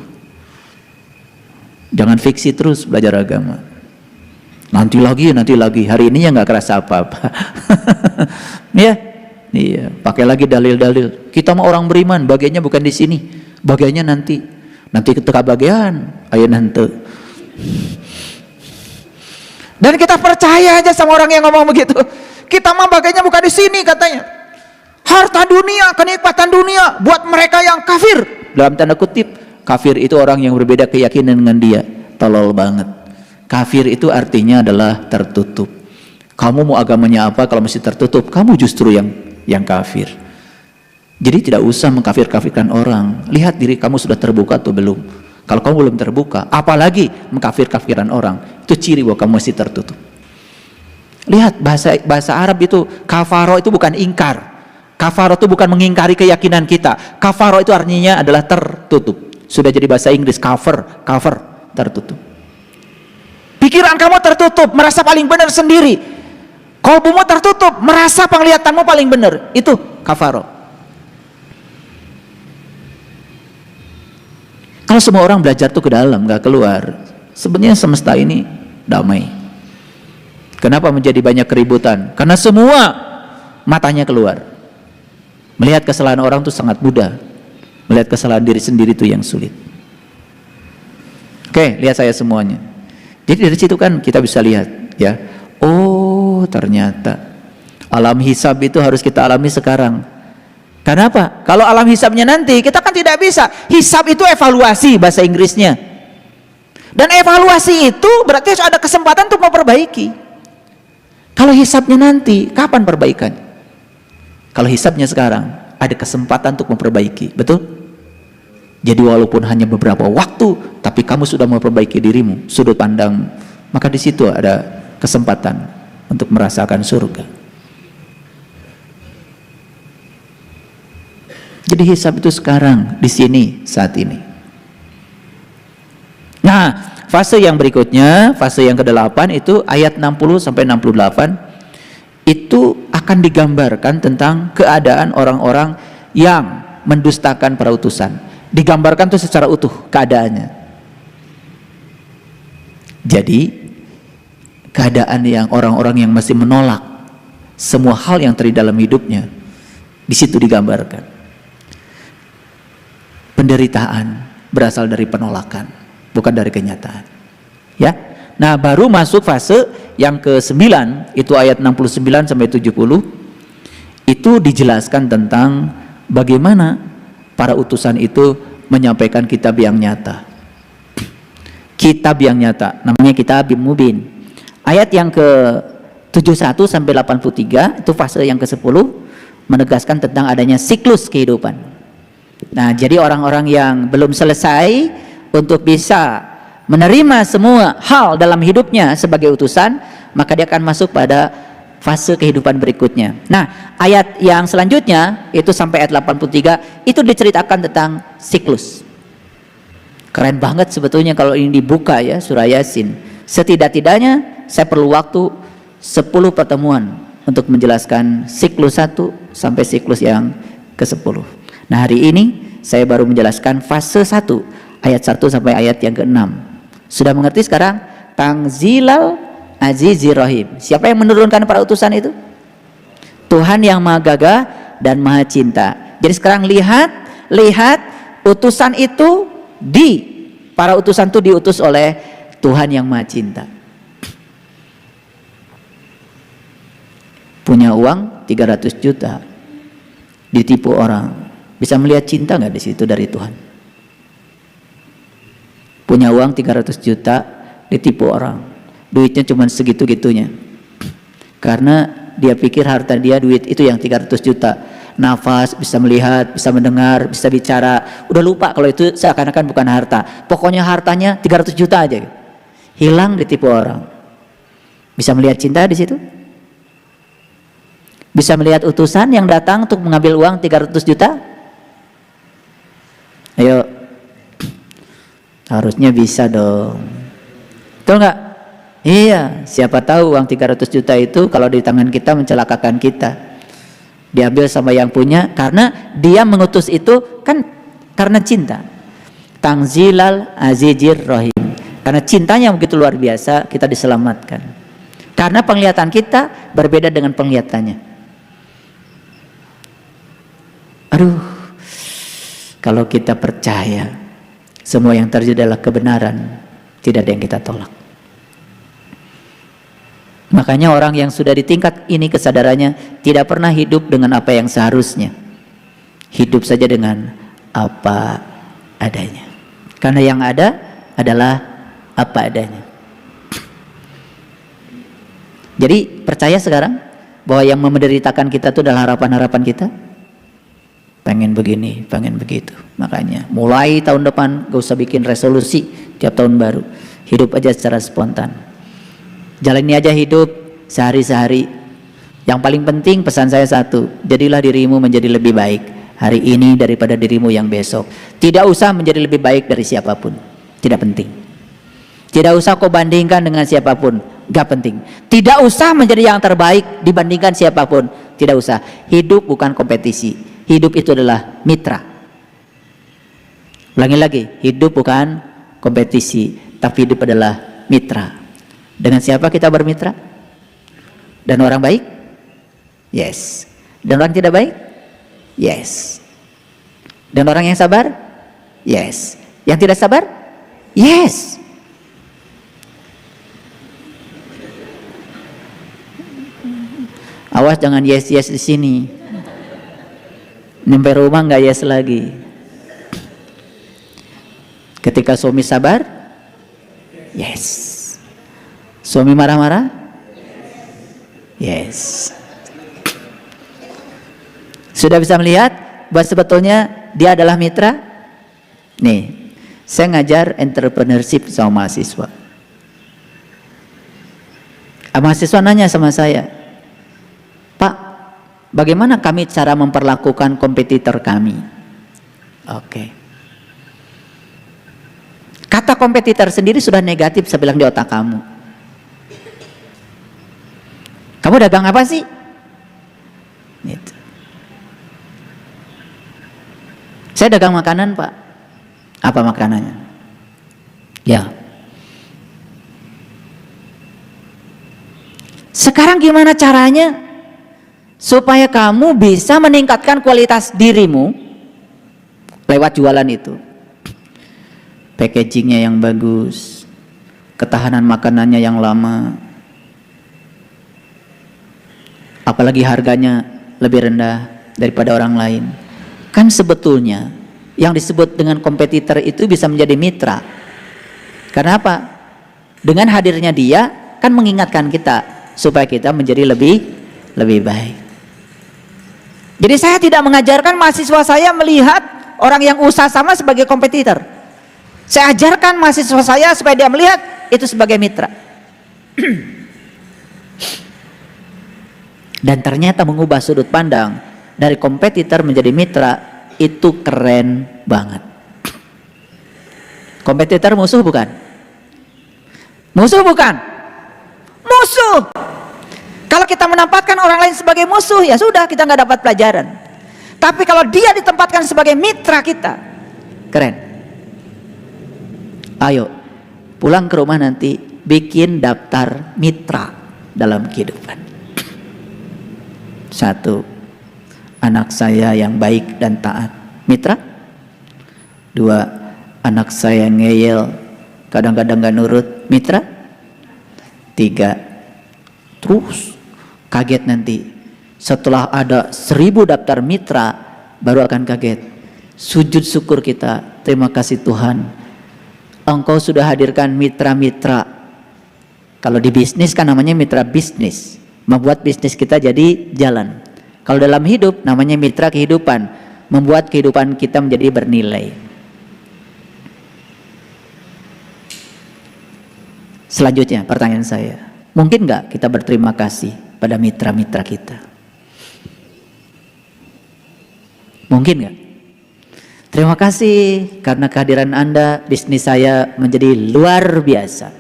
Jangan fiksi terus belajar agama. Nanti lagi, hari ini ya nggak kerasa apa-apa. Ya, iya. Pakai lagi dalil-dalil. Kita mau orang beriman, bagiannya bukan di sini, bagiannya nanti. Nanti ketika bagian, ayo nanti. Dan kita percaya aja sama orang yang ngomong begitu. Kita mah bagiannya bukan di sini katanya. Harta dunia, kenikmatan dunia buat mereka yang kafir. Dalam tanda kutip, kafir itu orang yang berbeda keyakinan dengan dia. Tolol banget. Kafir itu artinya adalah tertutup. Kamu mau agamanya apa kalau masih tertutup? Kamu justru yang kafir. Jadi tidak usah mengkafir-kafirkan orang. Lihat diri kamu sudah terbuka atau belum. Kalau kamu belum terbuka, apalagi mengkafir-kafiran orang, itu ciri bahwa kamu masih tertutup. Lihat bahasa Arab itu, kafaro itu bukan ingkar. Kafaro itu bukan mengingkari keyakinan kita. Kafaro itu artinya adalah tertutup. Sudah jadi bahasa Inggris, cover. tertutup. Pikiran kamu tertutup, merasa paling benar sendiri. Kolbumu tertutup, merasa penglihatanmu paling benar. Itu kafaroh. Kalau semua orang belajar tuh ke dalam, nggak keluar, sebenarnya semesta ini damai. Kenapa menjadi banyak keributan? Karena semua matanya keluar. Melihat kesalahan orang itu sangat mudah. Melihat kesalahan diri sendiri itu yang sulit. Oke, lihat saya semuanya. Jadi dari situ kan kita bisa lihat, ya. Oh, ternyata alam hisab itu harus kita alami sekarang. Kenapa? Kalau alam hisabnya nanti, kita kan tidak bisa. Hisab itu evaluasi bahasa Inggrisnya. Dan evaluasi itu berarti harus ada kesempatan untuk memperbaiki. Kalau hisabnya nanti, kapan perbaikan? Kalau hisabnya sekarang, ada kesempatan untuk memperbaiki. Betul? Jadi walaupun hanya beberapa waktu, tapi kamu sudah memperbaiki dirimu, sudut pandang, maka di situ ada kesempatan untuk merasakan surga. Jadi hisab itu sekarang, di sini, saat ini. Nah, fase yang berikutnya, fase yang ke-8 itu ayat 60 sampai 68 itu akan digambarkan tentang keadaan orang-orang yang mendustakan para utusan. Digambarkan itu secara utuh keadaannya. Jadi keadaan yang orang-orang yang masih menolak semua hal yang terjadi dalam hidupnya, di situ digambarkan. Penderitaan berasal dari penolakan, bukan dari kenyataan. Ya. Nah, baru masuk fase yang ke-9, itu ayat 69 sampai 70. Itu dijelaskan tentang bagaimana para utusan itu menyampaikan kitab yang nyata. Kitab yang nyata, namanya kitab mubin. Ayat yang ke-71 sampai 83 itu fase yang ke-10 menegaskan tentang adanya siklus kehidupan. Nah, jadi orang-orang yang belum selesai untuk bisa menerima semua hal dalam hidupnya sebagai utusan, maka dia akan masuk pada fase kehidupan berikutnya. Nah, ayat yang selanjutnya itu sampai ayat 83 itu diceritakan tentang siklus. Keren banget sebetulnya kalau ini dibuka ya, surah Yasin. Setidak-tidaknya saya perlu waktu 10 pertemuan untuk menjelaskan siklus 1 sampai siklus yang ke-10. Nah, hari ini saya baru menjelaskan fase 1 ayat 1 sampai ayat yang ke-6. Sudah mengerti sekarang? Tangzilal Azizir Rahim. Siapa yang menurunkan para utusan itu? Tuhan yang Maha Gagah dan Maha Cinta. Jadi sekarang lihat utusan itu para utusan itu diutus oleh Tuhan yang Maha Cinta. Punya uang 300 juta, ditipu orang. Bisa melihat cinta nggak di situ dari Tuhan? Punya uang 300 juta, ditipu orang. Duitnya cuma segitu-gitunya. Karena dia pikir harta dia duit itu yang 300 juta. Nafas, bisa melihat, bisa mendengar, bisa bicara. Udah lupa kalau itu seakan-akan bukan harta. Pokoknya hartanya 300 juta aja. Hilang, ditipu orang. Bisa melihat cinta di situ? Bisa melihat utusan yang datang untuk mengambil uang 300 juta? Ayo, harusnya bisa dong. Betul nggak? Iya, siapa tahu uang 300 juta itu kalau di tangan kita mencelakakan kita. Diambil sama yang punya karena dia mengutus itu kan karena cinta. Tangzilal Azizir Rahim. Karena cintanya begitu luar biasa, kita diselamatkan. Karena penglihatan kita berbeda dengan penglihatannya. Aduh, kalau kita percaya semua yang terjadi adalah kebenaran, tidak ada yang kita tolak. Makanya orang yang sudah di tingkat ini kesadarannya tidak pernah hidup dengan apa yang seharusnya. Hidup saja dengan apa adanya. Karena yang ada adalah apa adanya. Jadi percaya sekarang bahwa yang memderitakan kita itu adalah harapan-harapan kita. Pengen begini, pengen begitu. Makanya mulai tahun depan gak usah bikin resolusi tiap tahun baru. Hidup aja secara spontan. Jalani aja hidup sehari-sehari. Yang paling penting pesan saya satu, jadilah dirimu menjadi lebih baik hari ini daripada dirimu yang besok. Tidak usah menjadi lebih baik dari siapapun. Tidak penting. Tidak usah kau bandingkan dengan siapapun, gak penting. Tidak usah menjadi yang terbaik dibandingkan siapapun, tidak usah. Hidup bukan kompetisi, hidup itu adalah mitra. Ulangi lagi, hidup bukan kompetisi, tapi hidup adalah mitra. Dengan siapa kita bermitra? Dan orang baik? Yes. Dan orang tidak baik? Yes. Dan orang yang sabar? Yes. Yang tidak sabar? Yes. Awas jangan yes yes di sini. Nyampe rumah nggak yes lagi. Ketika suami sabar, yes. Suami marah-marah, yes. Sudah bisa melihat bahwa sebetulnya dia adalah mitra. Nih, saya ngajar entrepreneurship sama mahasiswa. Mahasiswa nanya sama saya, Pak, bagaimana kami cara memperlakukan kompetitor kami? Oke. Kata kompetitor sendiri sudah negatif, saya bilang, di otak kamu. Kamu dagang apa sih? Gitu. Saya dagang makanan, Pak. Apa makanannya? Ya. Sekarang gimana caranya supaya kamu bisa meningkatkan kualitas dirimu lewat jualan itu? Packagingnya yang bagus, ketahanan makanannya yang lama, apalagi harganya lebih rendah daripada orang lain. Kan sebetulnya yang disebut dengan kompetitor itu bisa menjadi mitra. Karena apa? Dengan hadirnya dia kan mengingatkan kita supaya kita menjadi lebih baik. Jadi saya tidak mengajarkan mahasiswa saya melihat orang yang usaha sama sebagai kompetitor. Saya ajarkan mahasiswa saya supaya dia melihat itu sebagai mitra. Dan ternyata mengubah sudut pandang dari kompetitor menjadi mitra itu keren banget. Kompetitor musuh bukan? Musuh bukan? Musuh. Kalau kita menempatkan orang lain sebagai musuh, ya sudah, kita nggak dapat pelajaran. Tapi kalau dia ditempatkan sebagai mitra kita, keren. Ayo pulang ke rumah nanti bikin daftar mitra dalam kehidupan. 1, anak saya yang baik dan taat, mitra. 2, anak saya ngeyel, kadang-kadang gak nurut, mitra. 3, terus kaget nanti setelah ada 1000 daftar mitra, baru akan kaget. Sujud syukur kita, terima kasih Tuhan, Engkau sudah hadirkan mitra-mitra. Kalau di bisnis kan namanya mitra bisnis, membuat bisnis kita jadi jalan. Kalau dalam hidup namanya mitra kehidupan, membuat kehidupan kita menjadi bernilai. Selanjutnya pertanyaan saya, mungkin nggak kita berterima kasih pada mitra-mitra kita? Mungkin nggak? Terima kasih karena kehadiran Anda, bisnis saya menjadi luar biasa.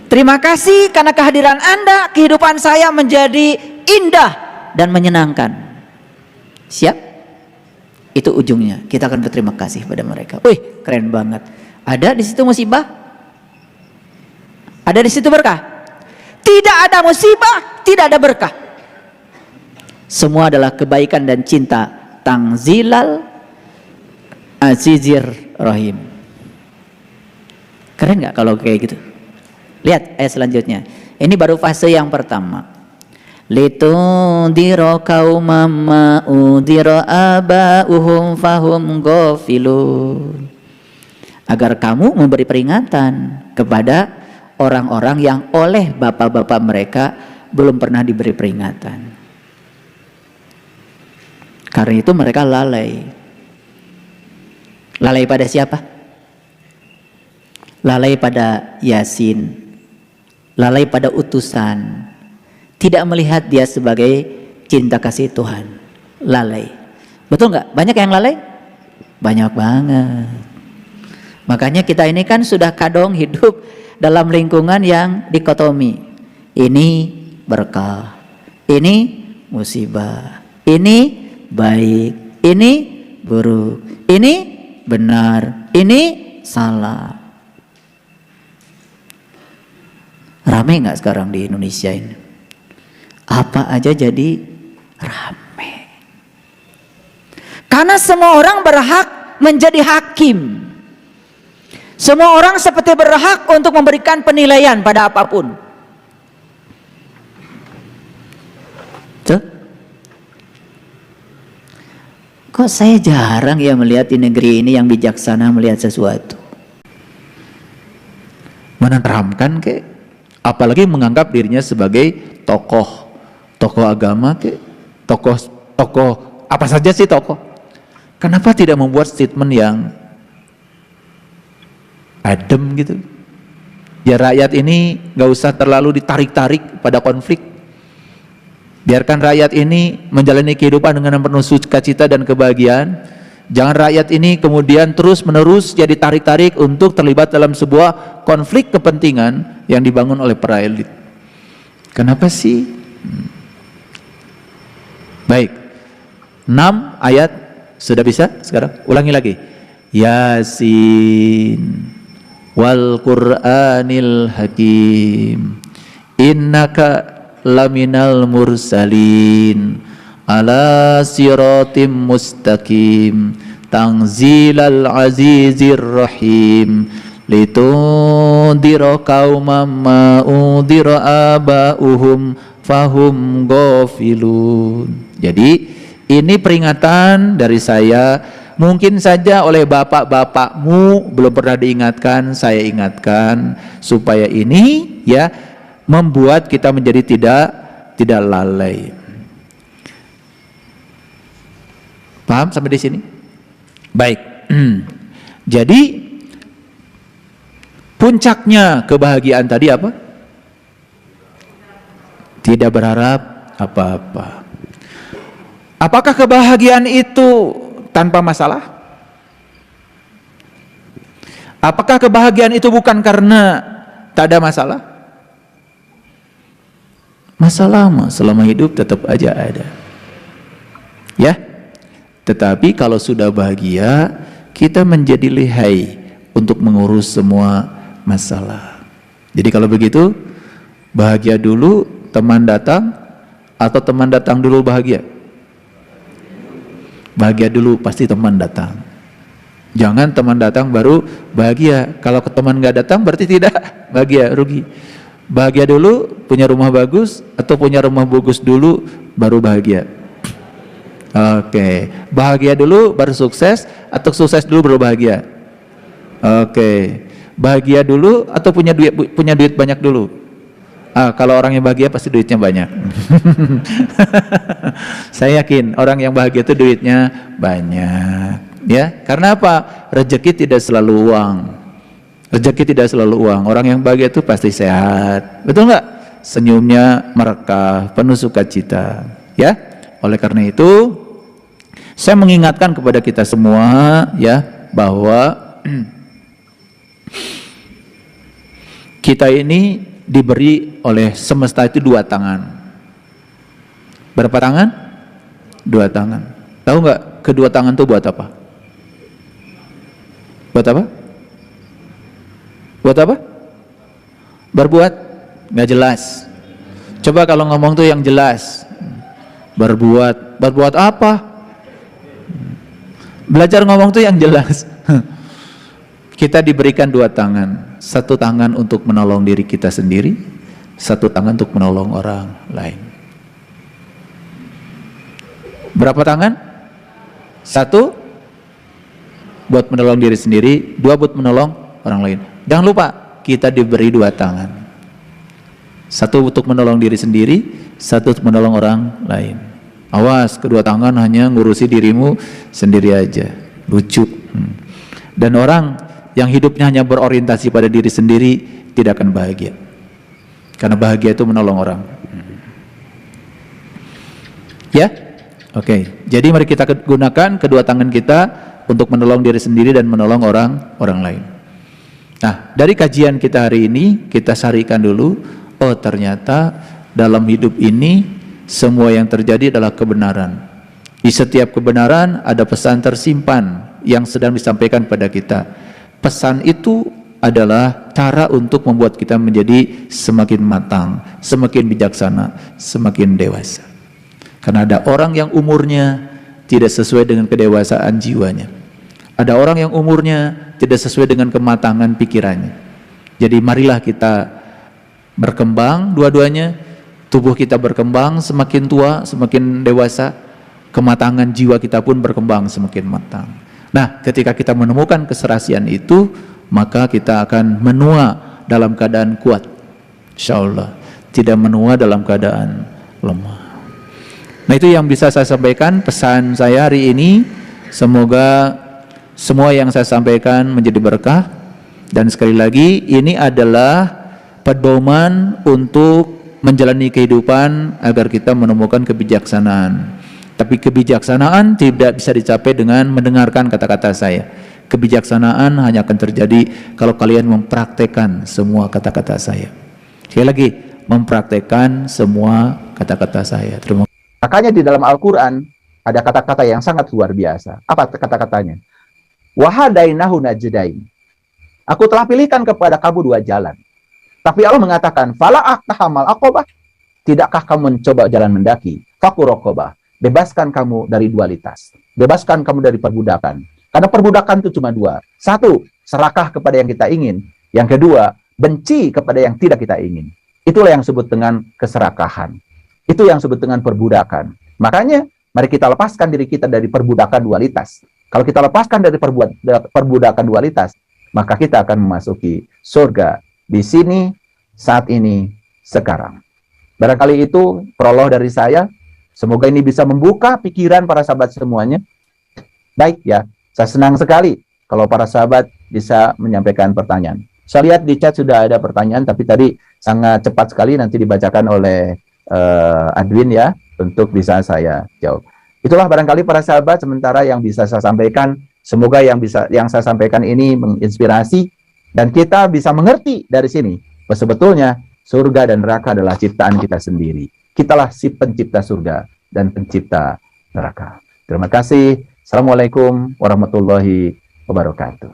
Terima kasih karena kehadiran Anda, kehidupan saya menjadi indah dan menyenangkan. Siap? Itu ujungnya, kita akan berterima kasih pada mereka. Wih, keren banget. Ada di situ musibah? Ada di situ berkah? Tidak ada musibah, tidak ada berkah. Semua adalah kebaikan dan cinta. Tangzilal Azizir Rahim. Keren nggak kalau kayak gitu? Lihat ayat selanjutnya. Ini baru fase yang pertama. Litundiro qaumam ma udira aba'uhum fahum ghafilun. Agar kamu memberi peringatan kepada orang-orang yang oleh bapak-bapak mereka belum pernah diberi peringatan. Karena itu mereka lalai. Lalai pada siapa? Lalai pada Yasin, lalai pada utusan, tidak melihat dia sebagai cinta kasih Tuhan. Lalai. Betul nggak? Banyak yang lalai? Banyak banget. Makanya kita ini kan sudah kadung hidup dalam lingkungan yang dikotomi. Ini berkah, ini musibah, ini baik, ini buruk, ini benar, ini salah. Rame nggak sekarang di Indonesia ini? Apa aja jadi rame. Karena semua orang berhak menjadi hakim. Semua orang seperti berhak untuk memberikan penilaian pada apapun. Tuh. Kok saya jarang ya melihat di negeri ini yang bijaksana melihat sesuatu. Menenteramkan ke, apalagi menganggap dirinya sebagai tokoh agama ke, tokoh apa saja sih tokoh. Kenapa tidak membuat statement yang adem gitu? Ya rakyat ini gak usah terlalu ditarik-tarik pada konflik. Biarkan rakyat ini menjalani kehidupan dengan penuh sukacita dan kebahagiaan. Jangan rakyat ini kemudian terus-menerus jadi tarik-tarik untuk terlibat dalam sebuah konflik kepentingan yang dibangun oleh para elit. Kenapa sih? Baik, 6 ayat sudah bisa sekarang? Ulangi lagi. Yasin wal Qur'anil Hakim innaka laminal mursalin ala siratim mustaqim tanzilal azizir rahim litundira qauman ma undira aba'uhum fahum ghafilun. Jadi ini peringatan dari saya. Mungkin saja oleh bapak-bapakmu belum pernah diingatkan, saya ingatkan supaya ini ya membuat kita menjadi tidak lalai. Paham sampai di sini? Baik. Jadi puncaknya kebahagiaan tadi apa? Tidak berharap apa-apa. Apakah kebahagiaan itu tanpa masalah? Apakah kebahagiaan itu bukan karena tak ada masalah? Masalah selama hidup tetap aja ada. Ya. Tetapi kalau sudah bahagia, kita menjadi lihai untuk mengurus semua masalah. Jadi kalau begitu, bahagia dulu teman datang atau teman datang dulu bahagia? Bahagia dulu pasti teman datang. Jangan teman datang baru bahagia. Kalau ke teman nggak datang berarti tidak bahagia, rugi. Bahagia dulu punya rumah bagus atau punya rumah bagus dulu baru bahagia. Oke, bahagia dulu baru sukses atau sukses dulu baru bahagia? Oke, bahagia dulu atau punya duit banyak dulu? Kalau orang yang bahagia pasti duitnya banyak. Saya yakin orang yang bahagia itu duitnya banyak. Ya, karena apa? Rezeki tidak selalu uang. Rezeki tidak selalu uang. Orang yang bahagia itu pasti sehat. Betul nggak? Senyumnya merekah, penuh sukacita. Ya, oleh karena itu saya mengingatkan kepada kita semua ya bahwa kita ini diberi oleh semesta itu 2 tangan. Berapa tangan? 2 tangan. Tahu nggak kedua tangan itu buat apa? Buat apa? Buat apa? Berbuat? Nggak jelas. Coba kalau ngomong tuh yang jelas. Berbuat apa? Belajar ngomong tuh yang jelas. Kita diberikan 2 tangan. 1 tangan untuk menolong diri kita sendiri, 1 tangan untuk menolong orang lain. Berapa tangan? 1 buat menolong diri sendiri, 2 buat menolong orang lain. Jangan lupa, kita diberi 2 tangan. 1 untuk menolong diri sendiri, 1 untuk menolong orang lain. Awas, kedua tangan hanya ngurusi dirimu sendiri aja. Lucu. Dan orang yang hidupnya hanya berorientasi pada diri sendiri tidak akan bahagia. Karena bahagia itu menolong orang. Ya? Oke. Jadi mari kita gunakan kedua tangan kita untuk menolong diri sendiri dan menolong orang lain. Nah, dari kajian kita hari ini, kita sarikan dulu, oh ternyata dalam hidup ini semua yang terjadi adalah kebenaran. Di setiap kebenaran ada pesan tersimpan yang sedang disampaikan pada kita. Pesan itu adalah cara untuk membuat kita menjadi semakin matang, semakin bijaksana, semakin dewasa. Karena ada orang yang umurnya tidak sesuai dengan kedewasaan jiwanya. Ada orang yang umurnya tidak sesuai dengan kematangan pikirannya. Jadi marilah kita berkembang dua-duanya. Tubuh kita berkembang, semakin tua, semakin dewasa. Kematangan jiwa kita pun berkembang semakin matang. Nah, ketika kita menemukan keserasian itu, maka kita akan menua dalam keadaan kuat, insyaallah, tidak menua dalam keadaan lemah. Nah, itu yang bisa saya sampaikan, pesan saya hari ini. Semoga semua yang saya sampaikan menjadi berkah. Dan sekali lagi, ini adalah pedoman untuk menjalani kehidupan agar kita menemukan kebijaksanaan. Tapi kebijaksanaan tidak bisa dicapai dengan mendengarkan kata-kata saya. Kebijaksanaan hanya akan terjadi kalau kalian mempraktekkan semua kata-kata saya. Sekali lagi, mempraktekkan semua kata-kata saya. Terima kasih. Makanya di dalam Al-Quran ada kata-kata yang sangat luar biasa. Apa kata-katanya? Wahadainahu najdain. Aku telah pilihkan kepada kamu dua jalan. Tapi Allah mengatakan, fala aqtahamal aqobah. Tidakkah kamu mencoba jalan mendaki? Fakurokobah. Bebaskan kamu dari dualitas. Bebaskan kamu dari perbudakan. Karena perbudakan itu cuma dua. Satu, serakah kepada yang kita ingin. Yang kedua, benci kepada yang tidak kita ingin. Itulah yang disebut dengan keserakahan. Itu yang disebut dengan perbudakan. Makanya, mari kita lepaskan diri kita dari perbudakan dualitas. Kalau kita lepaskan dari perbudakan dualitas, maka kita akan memasuki surga di sini, saat ini, sekarang. Barangkali itu prolog dari saya. Semoga ini bisa membuka pikiran para sahabat semuanya. Baik ya, saya senang sekali kalau para sahabat bisa menyampaikan pertanyaan. Saya lihat di chat sudah ada pertanyaan, tapi tadi sangat cepat sekali, nanti dibacakan oleh admin ya, untuk bisa saya jawab. Itulah barangkali para sahabat sementara yang bisa saya sampaikan. Semoga yang saya sampaikan ini menginspirasi dan kita bisa mengerti dari sini bahwa sebetulnya surga dan neraka adalah ciptaan kita sendiri. Kitalah si pencipta surga dan pencipta neraka. Terima kasih. Assalamualaikum warahmatullahi wabarakatuh.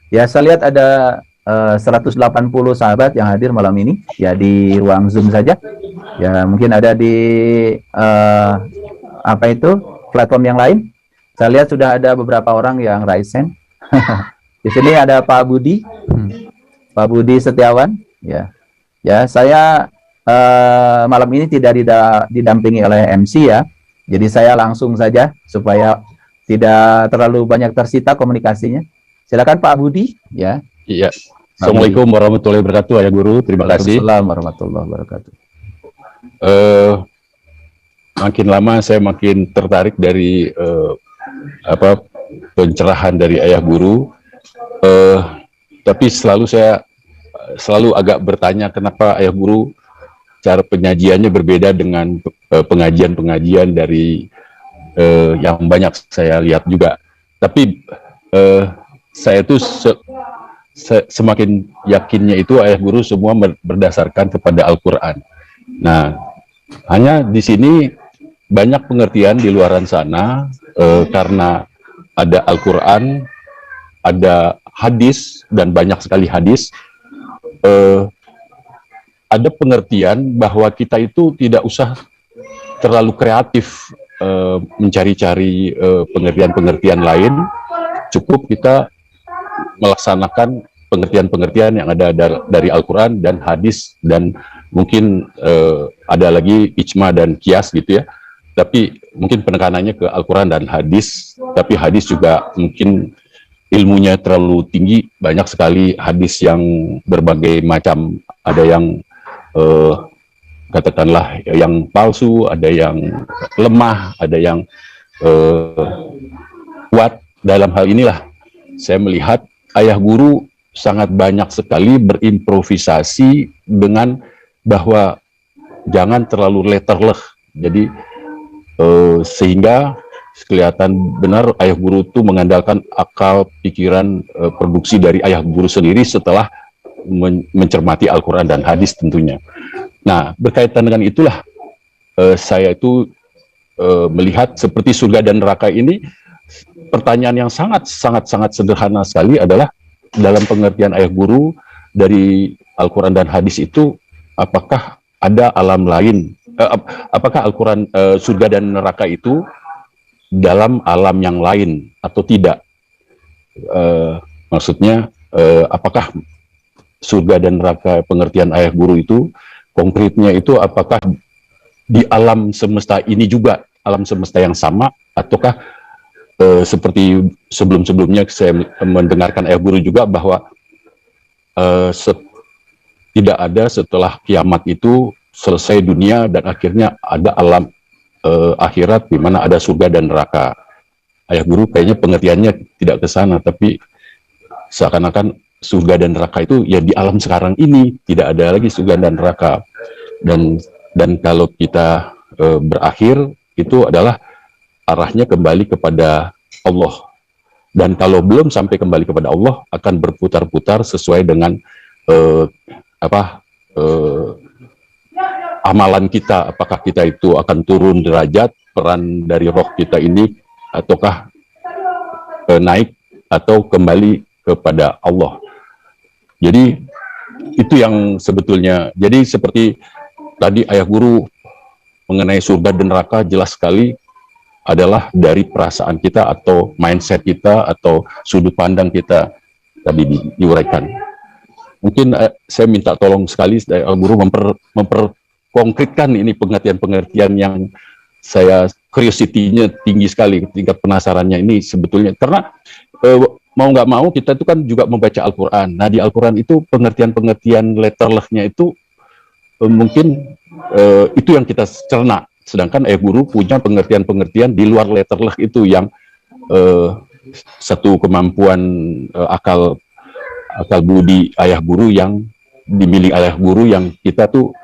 Ya, saya lihat ada 180 sahabat yang hadir malam ini ya di ruang Zoom saja. Ya, mungkin ada di platform yang lain. Saya lihat sudah ada beberapa orang yang raise hand. Di sini ada Pak Budi, Pak Budi Setiawan. Ya, saya malam ini tidak didampingi oleh MC ya. Jadi saya langsung saja supaya tidak terlalu banyak tersita komunikasinya. Silakan Pak Budi. Ya. Iya. Assalamualaikum warahmatullahi wabarakatuh, Ayah Guru. Terima kasih. Waalaikumsalam warahmatullahi wabarakatuh. Makin lama saya makin tertarik dari pencerahan dari Ayah Guru. Tapi saya selalu agak bertanya kenapa Ayah Guru cara penyajiannya berbeda dengan pengajian-pengajian dari yang banyak saya lihat juga. Tapi saya tuh semakin yakinnya itu Ayah Guru semua berdasarkan kepada Al-Quran. Nah, hanya di sini banyak pengertian di luaran sana karena ada Al-Quran, ada hadis, dan banyak sekali hadis. Ada pengertian bahwa kita itu tidak usah terlalu kreatif mencari-cari pengertian-pengertian lain, cukup kita melaksanakan pengertian-pengertian yang ada dari Al-Quran dan hadis, dan mungkin ada lagi ijma dan kias gitu ya. Tapi mungkin penekanannya ke Al-Quran dan hadis, tapi hadis juga mungkin ilmunya terlalu tinggi, banyak sekali hadis yang berbagai macam, ada yang katakanlah yang palsu, ada yang lemah, ada yang kuat. Dalam hal inilah saya melihat Ayah Guru sangat banyak sekali berimprovisasi dengan bahwa jangan terlalu letterleh. Jadi Sehingga kelihatan benar ayah guru itu mengandalkan akal, pikiran, produksi dari ayah guru sendiri setelah mencermati Al-Quran dan hadis tentunya. Nah, berkaitan dengan itulah saya itu melihat seperti surga dan neraka ini, pertanyaan yang sangat sederhana sekali adalah dalam pengertian ayah guru dari Al-Quran dan hadis itu, apakah ada alam lain? Apakah Al-Quran, surga dan neraka itu dalam alam yang lain atau tidak? Maksudnya, apakah surga dan neraka pengertian ayah guru itu, konkretnya itu apakah di alam semesta ini juga, alam semesta yang sama, ataukah seperti sebelum-sebelumnya saya mendengarkan ayah guru juga bahwa tidak ada setelah kiamat itu selesai dunia dan akhirnya ada alam akhirat di mana ada surga dan neraka. Ayah guru kayaknya pengertiannya tidak ke sana, tapi seakan-akan surga dan neraka itu ya di alam sekarang ini, tidak ada lagi surga dan neraka. Dan kalau kita berakhir itu adalah arahnya kembali kepada Allah. Dan kalau belum sampai kembali kepada Allah, akan berputar-putar sesuai dengan amalan kita. Apakah kita itu akan turun derajat, peran dari roh kita ini, ataukah naik atau kembali kepada Allah. Jadi itu yang sebetulnya. Jadi seperti tadi ayah guru mengenai surga dan neraka jelas sekali adalah dari perasaan kita atau mindset kita atau sudut pandang kita tadi diuraikan. Mungkin saya minta tolong sekali ayah guru memperkonkretkan ini pengertian-pengertian yang saya curiosity-nya tinggi sekali, tingkat penasarannya ini sebetulnya. Karena mau nggak mau kita itu kan juga membaca Al-Quran. Nah di Al-Quran itu pengertian-pengertian letterless-nya itu mungkin itu yang kita cerna. Sedangkan ayah guru punya pengertian-pengertian di luar letterless itu yang satu kemampuan akal budi ayah guru yang dimiliki ayah guru yang kita tuh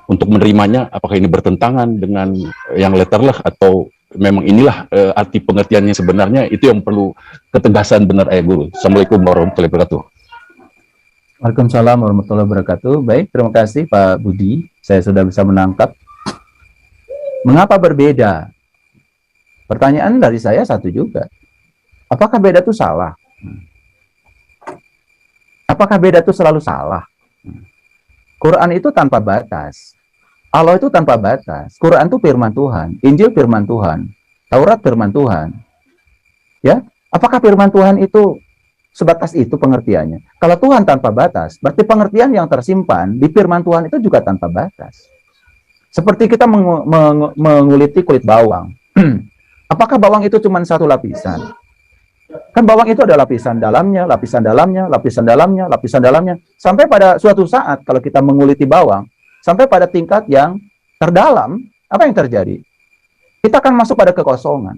untuk menerimanya apakah ini bertentangan dengan yang letterless atau memang inilah arti pengertiannya sebenarnya, itu yang perlu ketegasan benar ayah guru. Assalamualaikum warahmatullahi wabarakatuh. Waalaikumsalam warahmatullahi wabarakatuh. Baik, terima kasih Pak Budi. Saya sudah bisa menangkap. Mengapa berbeda? Pertanyaan dari saya satu juga. Apakah beda itu salah? Apakah beda itu selalu salah? Quran itu tanpa batas. Allah itu tanpa batas. Quran itu firman Tuhan. Injil firman Tuhan. Taurat firman Tuhan. Ya, apakah firman Tuhan itu sebatas itu pengertiannya? Kalau Tuhan tanpa batas, berarti pengertian yang tersimpan di firman Tuhan itu juga tanpa batas. Seperti kita menguliti kulit bawang. Apakah bawang itu cuma satu lapisan? Kan bawang itu ada lapisan dalamnya, lapisan dalamnya, lapisan dalamnya, lapisan dalamnya. Sampai pada suatu saat kalau kita menguliti bawang, sampai pada tingkat yang terdalam, apa yang terjadi? Kita akan masuk pada kekosongan.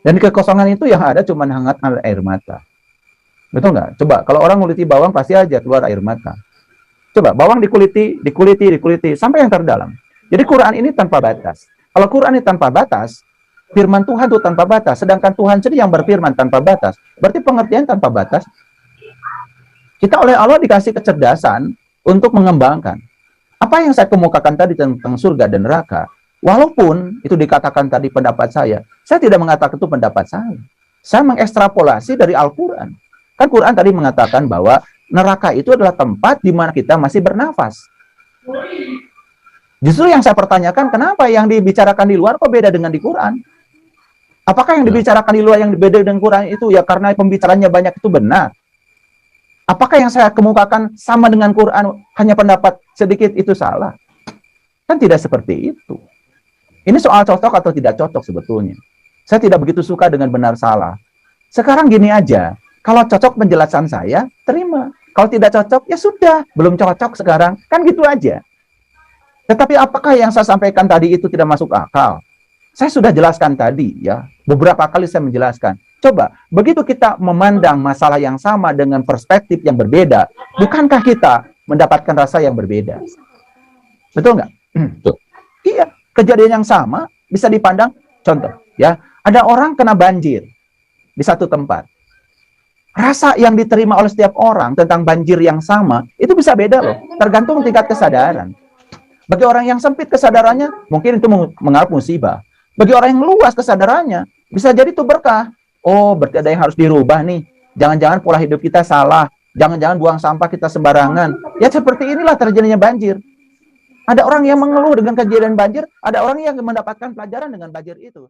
Dan di kekosongan itu yang ada cuma hangat air mata. Betul nggak? Coba, kalau orang nguliti bawang pasti aja keluar air mata. Coba, bawang dikuliti, sampai yang terdalam. Jadi Quran ini tanpa batas. Kalau Quran ini tanpa batas, firman Tuhan itu tanpa batas. Sedangkan Tuhan sendiri yang berfirman tanpa batas. Berarti pengertian tanpa batas. Kita oleh Allah dikasih kecerdasan untuk mengembangkan. Apa yang saya kemukakan tadi tentang surga dan neraka, walaupun itu dikatakan tadi pendapat saya tidak mengatakan itu pendapat saya. Saya mengekstrapolasi dari Al-Quran. Kan Quran tadi mengatakan bahwa neraka itu adalah tempat di mana kita masih bernafas. Justru yang saya pertanyakan, kenapa yang dibicarakan di luar kok beda dengan di Quran? Apakah yang dibicarakan di luar yang beda dengan Quran itu ya karena pembicaranya banyak itu benar? Apakah yang saya kemukakan sama dengan Quran hanya pendapat sedikit itu salah? Kan tidak seperti itu. Ini soal cocok atau tidak cocok sebetulnya. Saya tidak begitu suka dengan benar salah. Sekarang gini aja, kalau cocok penjelasan saya, terima. Kalau tidak cocok, ya sudah. Belum cocok sekarang, kan gitu aja. Tetapi apakah yang saya sampaikan tadi itu tidak masuk akal? Saya sudah jelaskan tadi ya. Beberapa kali saya menjelaskan. Coba, begitu kita memandang masalah yang sama dengan perspektif yang berbeda, bukankah kita mendapatkan rasa yang berbeda? Betul nggak? Iya, kejadian yang sama bisa dipandang Contoh, ya, ada orang kena banjir di satu tempat. Rasa yang diterima oleh setiap orang tentang banjir yang sama, itu bisa beda loh, tergantung tingkat kesadaran. Bagi orang yang sempit kesadarannya, mungkin itu menganggap musibah. Bagi orang yang luas kesadarannya, bisa jadi itu berkah. Oh, berarti ada yang harus dirubah nih. Jangan-jangan pola hidup kita salah. Jangan-jangan buang sampah kita sembarangan. Ya seperti inilah terjadinya banjir. Ada orang yang mengeluh dengan kejadian banjir, ada orang yang mendapatkan pelajaran dengan banjir itu.